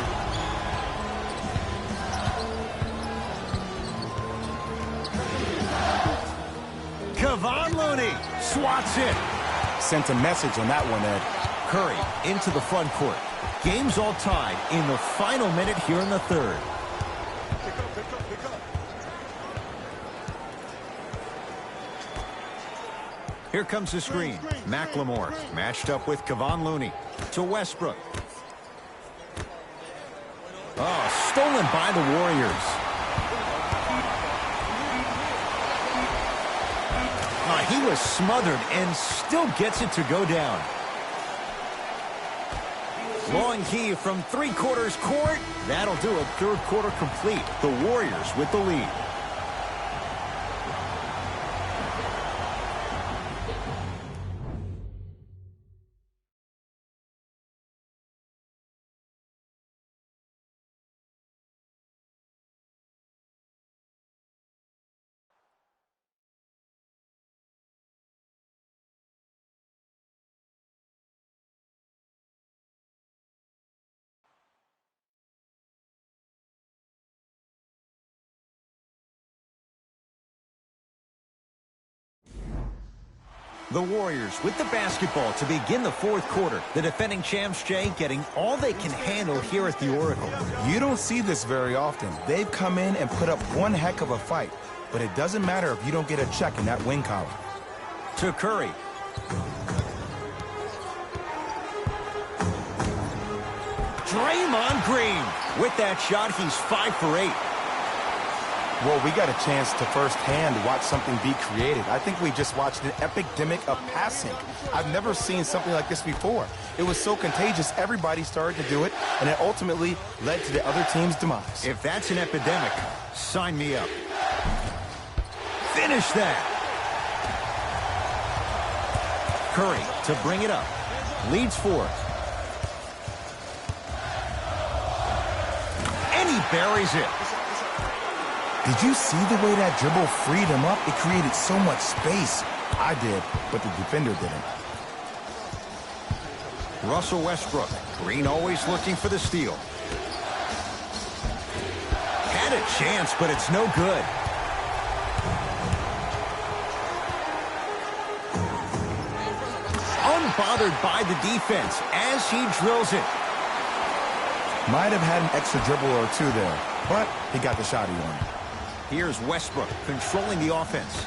Kevon Looney swats it. Sent a message on that one, Ed. Curry into the front court. Game's all tied in the final minute here in the 3rd. Pick up. Here comes the screen. McLemore matched up with Kevon Looney. To Westbrook. Oh, stolen by the Warriors. He was smothered and still gets it to go down. Long key from 3/4 court. That'll do it. 3rd quarter complete. The Warriors with the lead. The Warriors with the basketball to begin the fourth quarter. The defending champs, Jay, getting all they can handle here at the Oracle. You don't see this very often. They've come in and put up one heck of a fight. But it doesn't matter if you don't get a check in that win column. To Curry. Draymond Green. With that shot, he's 5 for 8. Well, we got a chance to firsthand watch something be created. I think we just watched an epidemic of passing. I've never seen something like this before. It was so contagious, everybody started to do it, and it ultimately led to the other team's demise. If that's an epidemic, sign me up. Finish that. Curry to bring it up. Leads 4. And he buries it. Did you see the way that dribble freed him up? It created so much space. I did, but the defender didn't. Russell Westbrook. Green always looking for the steal. Had a chance, but it's no good. Unbothered by the defense as he drills it. Might have had an extra dribble or two there, but he got the shot he wanted. Here's Westbrook controlling the offense.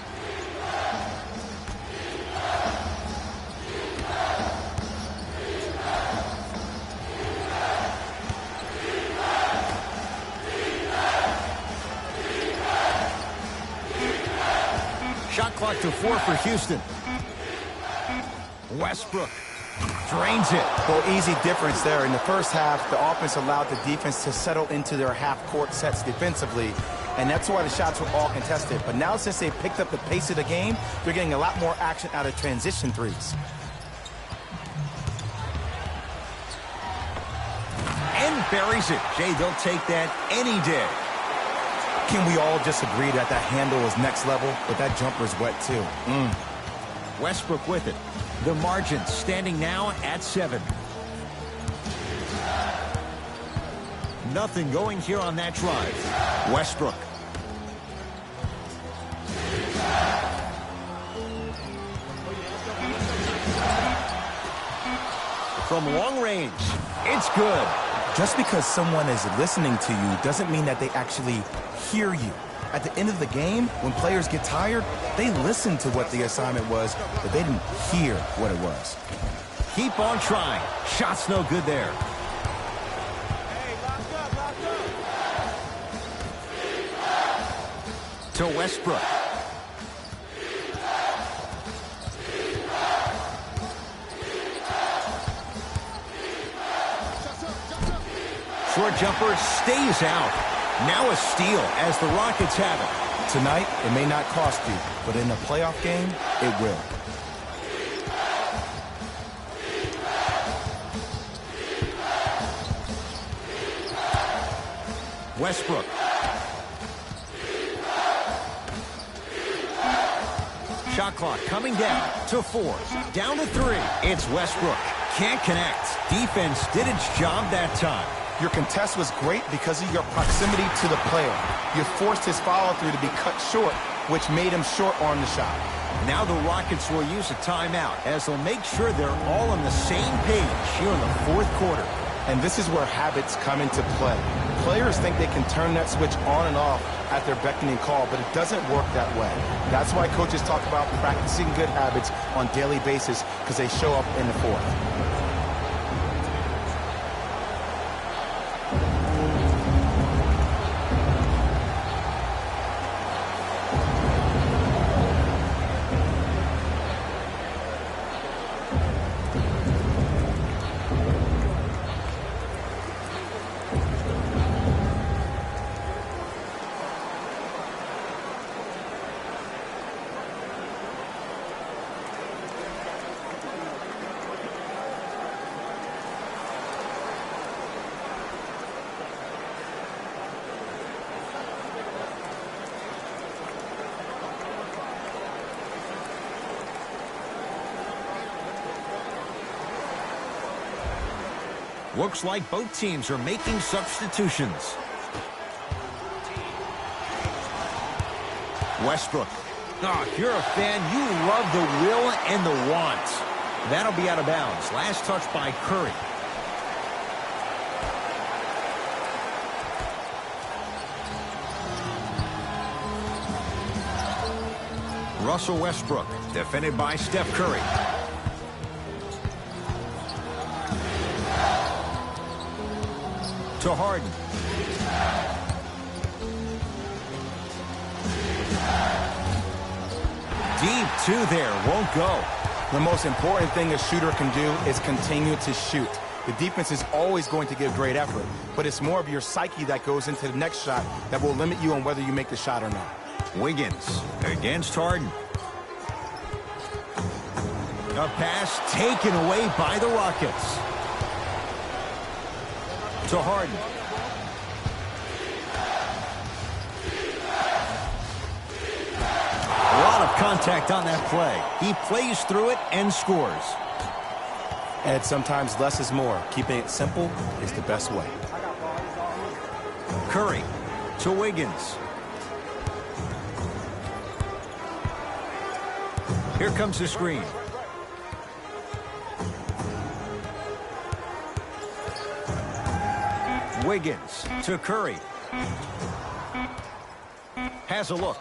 Shot clock to 4 for Houston. Westbrook drains it. Well, easy difference there. In the first half, the offense allowed the defense to settle into their half-court sets defensively, and that's why the shots were all contested. But now, since they picked up the pace of the game, they're getting a lot more action out of transition threes. And buries it. Jay, they'll take that any day. Can we all just agree that that handle is next level, but that jumper's wet too? Westbrook with it. The margin standing now at 7. Nothing going here on that drive. Westbrook. From long range, it's good. Just because someone is listening to you doesn't mean that they actually hear you. At the end of the game, when players get tired, they listen to what the assignment was, but they didn't hear what it was. Keep on trying. Shot's no good there. To Westbrook. Short jumper stays out. Now a steal as the Rockets have it. Tonight, it may not cost you, but in a playoff game, it will. Westbrook. Shot clock coming down to 4. Down to 3. It's Westbrook. Can't connect. Defense did its job that time. Your contest was great because of your proximity to the player. You forced his follow-through to be cut short, which made him short on the shot. Now the Rockets will use a timeout as they'll make sure they're all on the same page here in the fourth quarter. And this is where habits come into play. Players think they can turn that switch on and off at their beckoning call, but it doesn't work that way. That's why coaches talk about practicing good habits on a daily basis, because they show up in the fourth. Looks like both teams are making substitutions. Westbrook Oh, if you're a fan, you love the will and the want. That'll be out of bounds. Last touch by Curry. Russell Westbrook, defended by Steph Curry. To Harden. Deep two there, won't go. The most important thing a shooter can do is continue to shoot. The defense is always going to give great effort, but it's more of your psyche that goes into the next shot that will limit you on whether you make the shot or not. Wiggins against Harden. A pass taken away by the Rockets. To Harden. A lot of contact on that play. He plays through it and scores. And sometimes less is more. Keeping it simple is the best way. Curry to Wiggins. Here comes the screen. Wiggins to Curry. Has a look.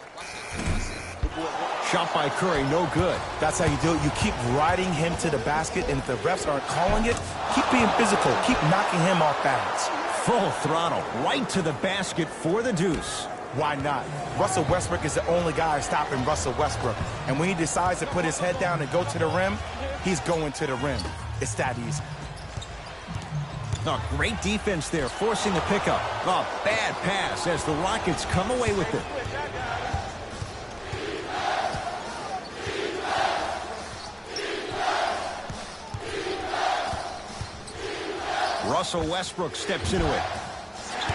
Shot by Curry, no good. That's how you do it. You keep riding him to the basket, and if the refs aren't calling it, keep being physical. Keep knocking him off balance. Full throttle, right to the basket for the deuce. Why not? Russell Westbrook is the only guy stopping Russell Westbrook. And when he decides to put his head down and go to the rim, he's going to the rim. It's that easy. Oh, great defense there, forcing the pickup. Oh, bad pass as the Rockets come away with it. Russell Westbrook steps into it.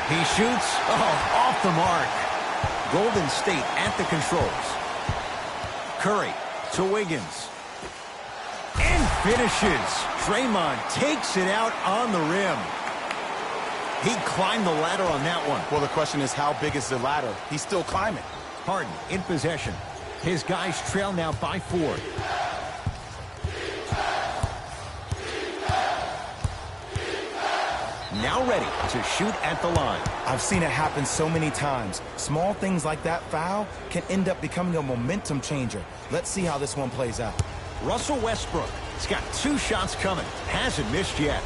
He shoots. Oh, off the mark. Golden State at the controls. Curry to Wiggins. And finishes. Draymond takes it out on the rim. He climbed the ladder on that one. Well, the question is, how big is the ladder? He's still climbing. Harden in possession. His guys trail now by 4. Now ready to shoot at the line. I've seen it happen so many times. Small things like that foul can end up becoming a momentum changer. Let's see how this one plays out. Russell Westbrook. He's got 2 shots coming. Hasn't missed yet.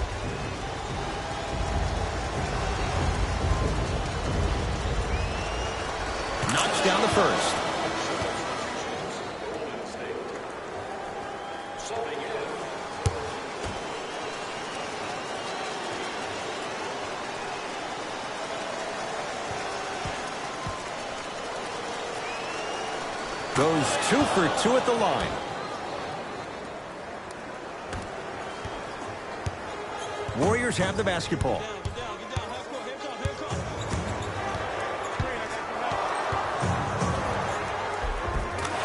Knocks down the first. Goes 2 for 2 at the line. Warriors have the basketball.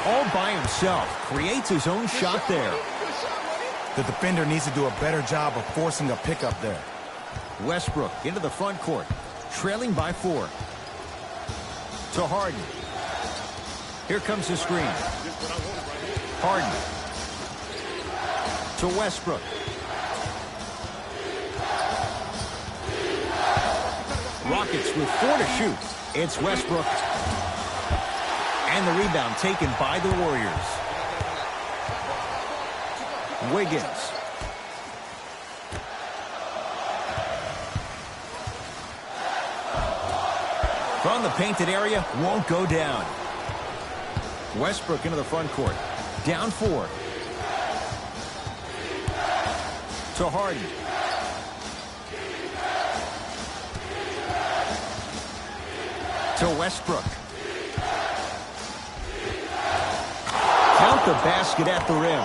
All by himself. Creates his own shot there. The defender needs to do a better job of forcing a pickup there. Westbrook into the front court. Trailing by 4. To Harden. Here comes the screen. Harden. To Westbrook. Rockets with 4 to shoot. It's Westbrook. And the rebound taken by the Warriors. Wiggins. From the painted area, won't go down. Westbrook into the front court. Down 4. To Harden. To Westbrook. Count the basket at the rim.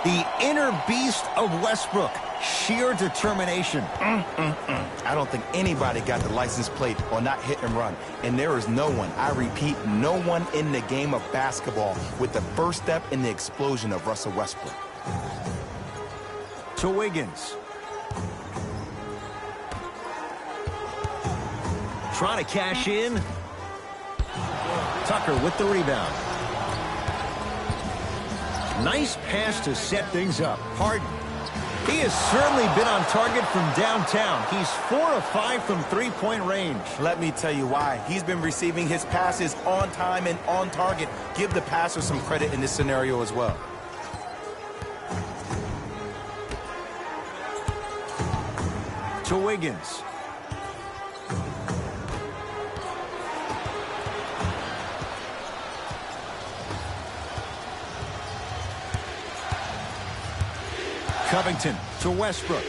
The inner beast of Westbrook. Sheer determination. I don't think anybody got the license plate or not hit and run. And there is no one, I repeat, no one in the game of basketball with the first step in the explosion of Russell Westbrook. To Wiggins. Trying to cash in. Tucker with the rebound. Nice pass to set things up. Harden. He has certainly been on target from downtown. He's 4 of 5 from three-point range. Let me tell you why. He's been receiving his passes on time and on target. Give the passer some credit in this scenario as well. To Wiggins. Covington to Westbrook.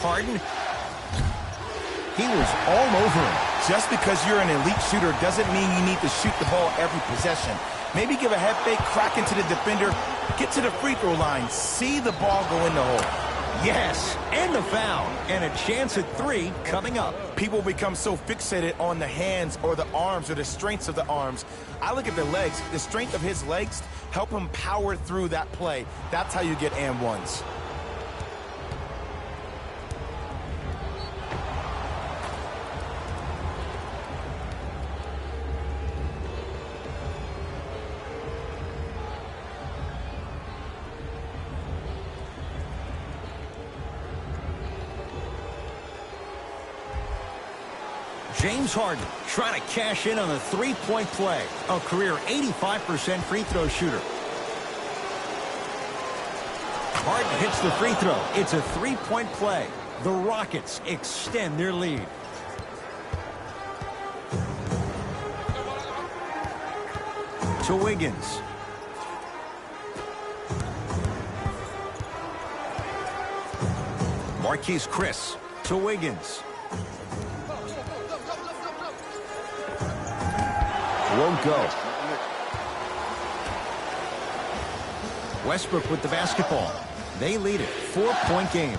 Harden. He was all over him. Just because you're an elite shooter doesn't mean you need to shoot the ball every possession. Maybe give a head fake, crack into the defender, get to the free throw line, see the ball go in the hole. Yes, and the foul. And a chance at 3 coming up. People become so fixated on the hands or the arms or the strengths of the arms. I look at the legs. The strength of his legs help him power through that play. That's how you get and ones. James Harden trying to cash in on a three-point play. A career 85% free throw shooter. Harden hits the free throw. It's a three-point play. The Rockets extend their lead. To Wiggins. Marquise Chris to Wiggins. Won't go. Westbrook with the basketball. They lead it. 4-point game.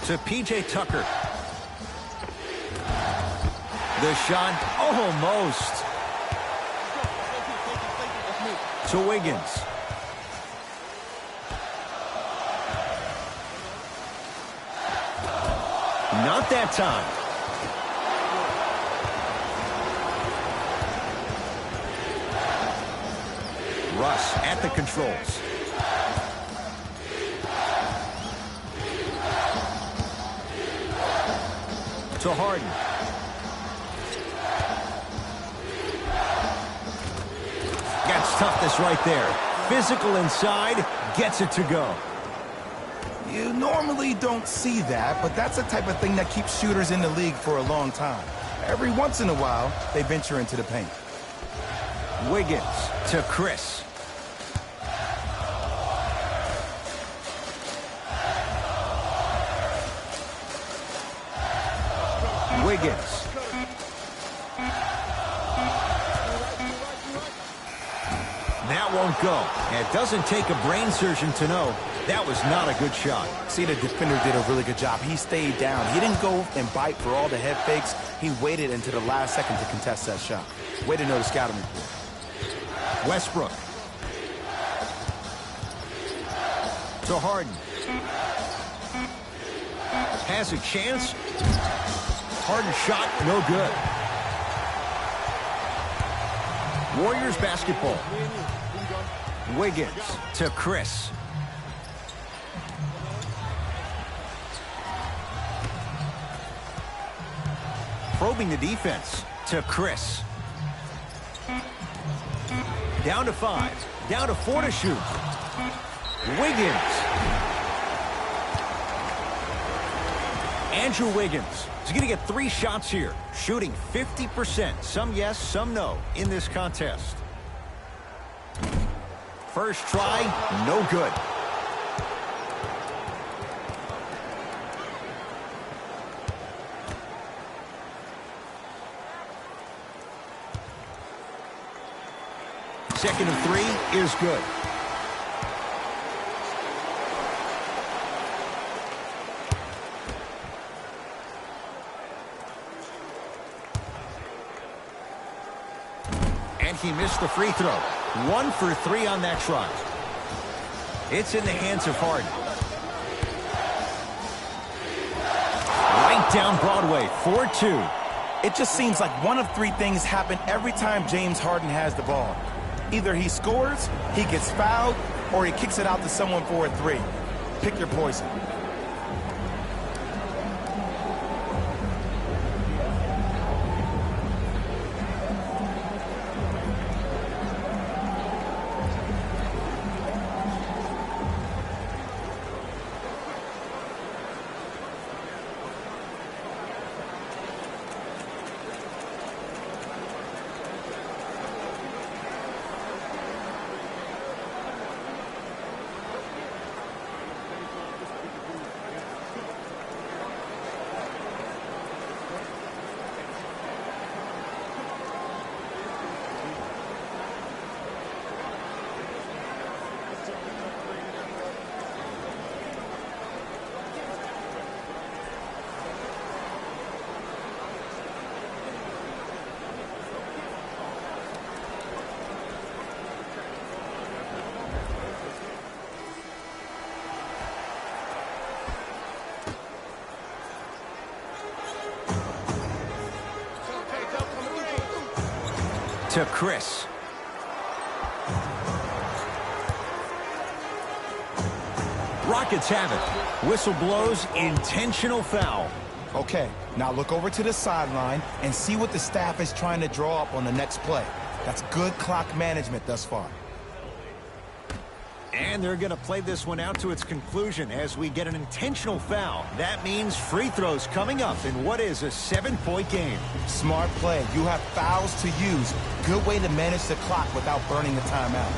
To P.J. Tucker. The shot almost. To Wiggins. Not that time. Russ at the controls. To Harden. Gets toughness right there. Physical inside, gets it to go. You normally don't see that, but that's the type of thing that keeps shooters in the league for a long time. Every once in a while, they venture into the paint. Wiggins to Chris. Wiggins. That won't go. It doesn't take a brain surgeon to know that was not a good shot. See, the defender did a really good job. He stayed down. He didn't go and bite for all the head fakes. He waited until the last second to contest that shot. Way to know the scouting report. Westbrook. To Harden. Has a chance. Harden shot, no good. Warriors basketball. Wiggins to Chris. Probing the defense to Chris. Down to 5. Down to 4 to shoot. Wiggins. Andrew Wiggins is going to get 3 shots here. Shooting 50%. Some yes, some no in this contest. First try, no good. Second and 3 is good. And he missed the free throw. 1 for 3 on that try. It's in the hands of Harden. Right down Broadway, 4-2. It just seems like one of three things happen every time James Harden has the ball. Either he scores, he gets fouled, or he kicks it out to someone for a three. Pick your poison. To Chris. Rockets have it. Whistle blows, intentional foul. Okay, now look over to the sideline and see what the staff is trying to draw up on the next play. That's good clock management thus far. And they're going to play this one out to its conclusion as we get an intentional foul. That means free throws coming up in what is a 7-point game. Smart play. You have fouls to use. Good way to manage the clock without burning the timeout.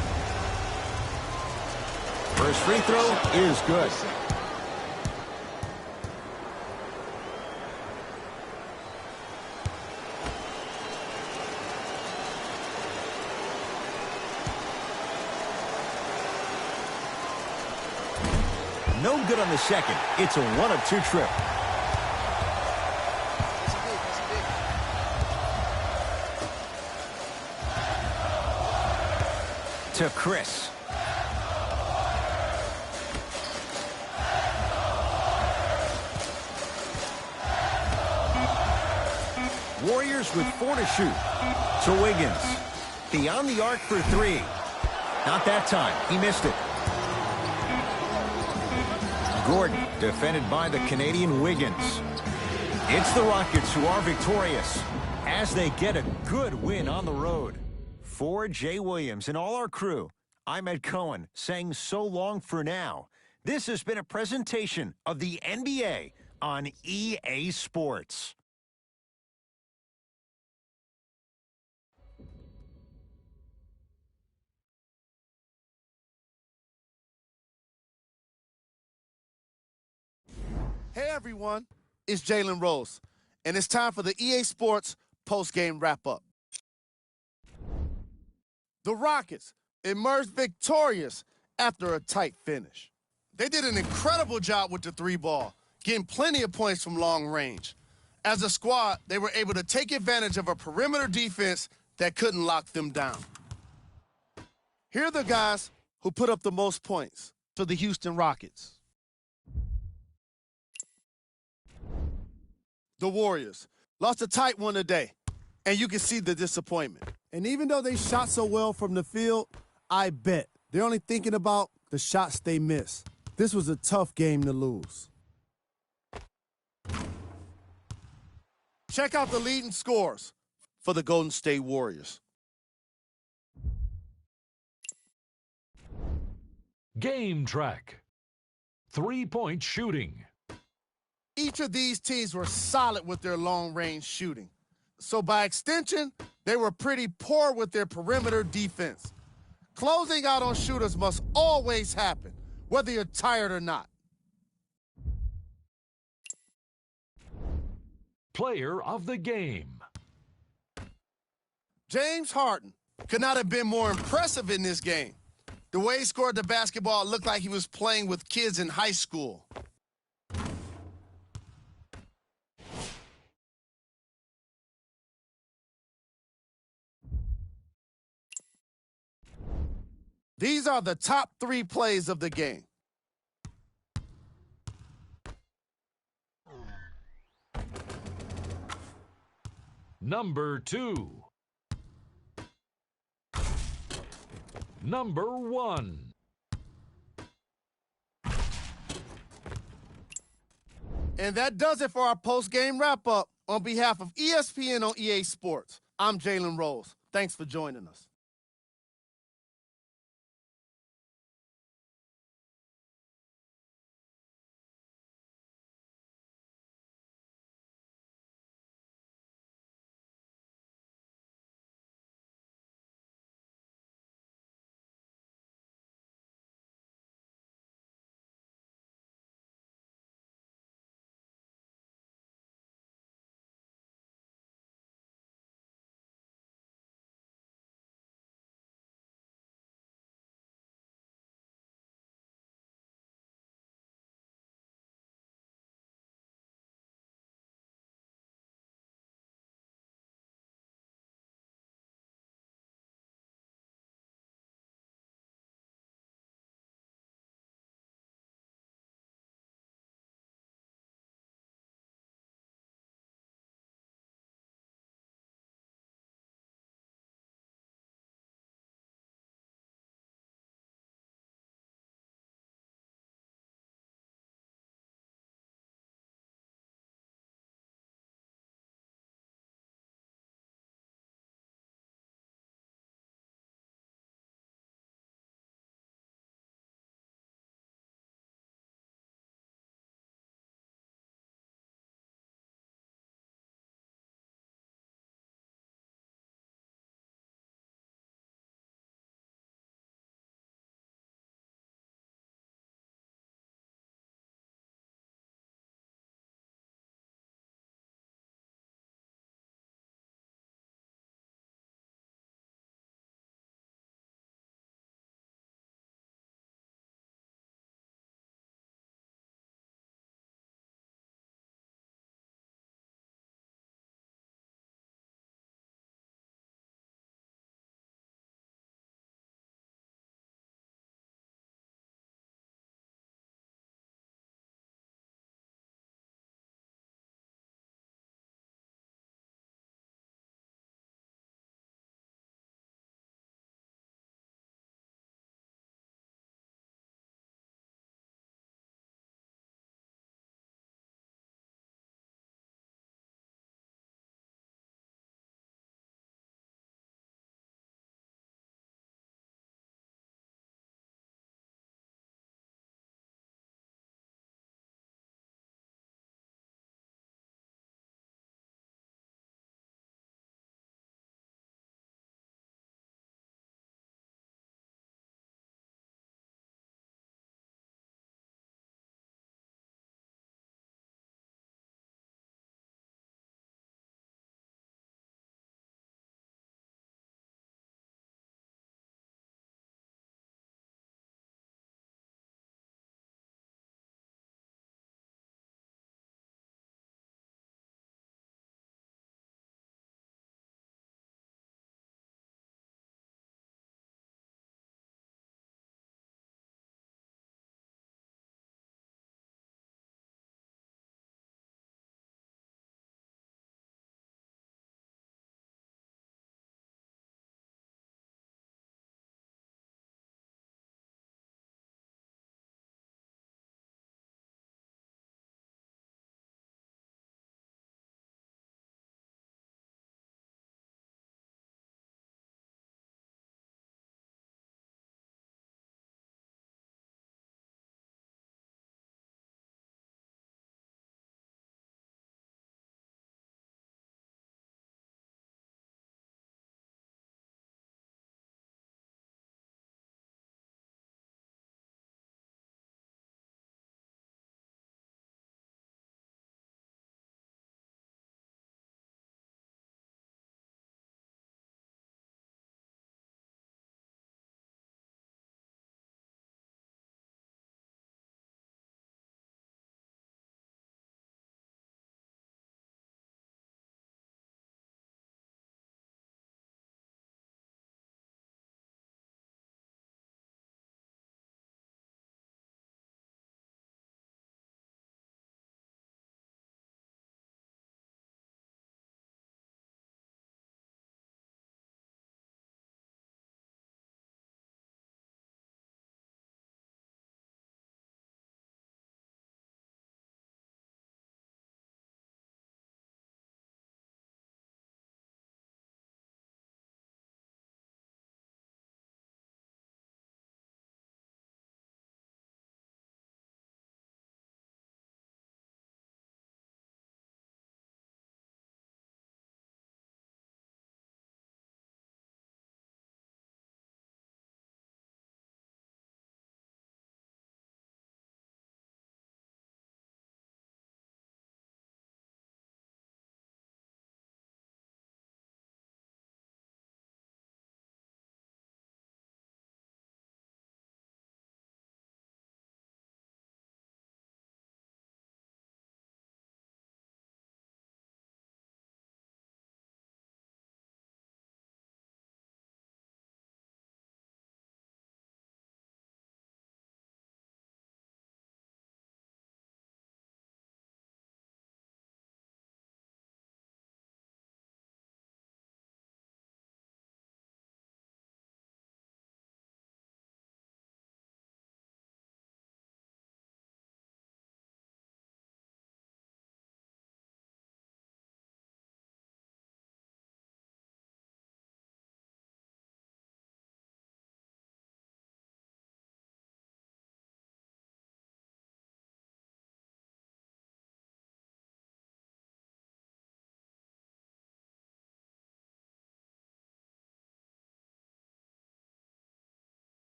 First free throw is good. No good on the second. It's a 1-of-2 trip. To Chris. Warriors with 4 to shoot. To Wiggins. Beyond the arc for 3. Not that time. He missed it. Gordon, defended by the Canadian Wiggins. It's the Rockets who are victorious as they get a good win on the road. For Jay Williams and all our crew, I'm Ed Cohen saying so long for now. This has been a presentation of the NBA on EA Sports. Hey everyone, it's Jalen Rose, and it's time for the EA Sports post-game wrap-up. The Rockets emerged victorious after a tight finish. They did an incredible job with the 3-ball, getting plenty of points from long range. As a squad, they were able to take advantage of a perimeter defense that couldn't lock them down. Here are the guys who put up the most points for the Houston Rockets. The Warriors lost a tight one today, and you can see the disappointment. And even though they shot so well from the field, I bet they're only thinking about the shots they missed. This was a tough game to lose. Check out the leading scores for the Golden State Warriors. Game track. 3-point shooting. Each of these teams were solid with their long-range shooting. So by extension, they were pretty poor with their perimeter defense. Closing out on shooters must always happen, whether you're tired or not. Player of the game. James Harden could not have been more impressive in this game. The way he scored the basketball looked like he was playing with kids in high school. These are the top 3 plays of the game. Number 2. Number 1. And that does it for our post-game wrap-up. On behalf of ESPN on EA Sports, I'm Jalen Rose. Thanks for joining us.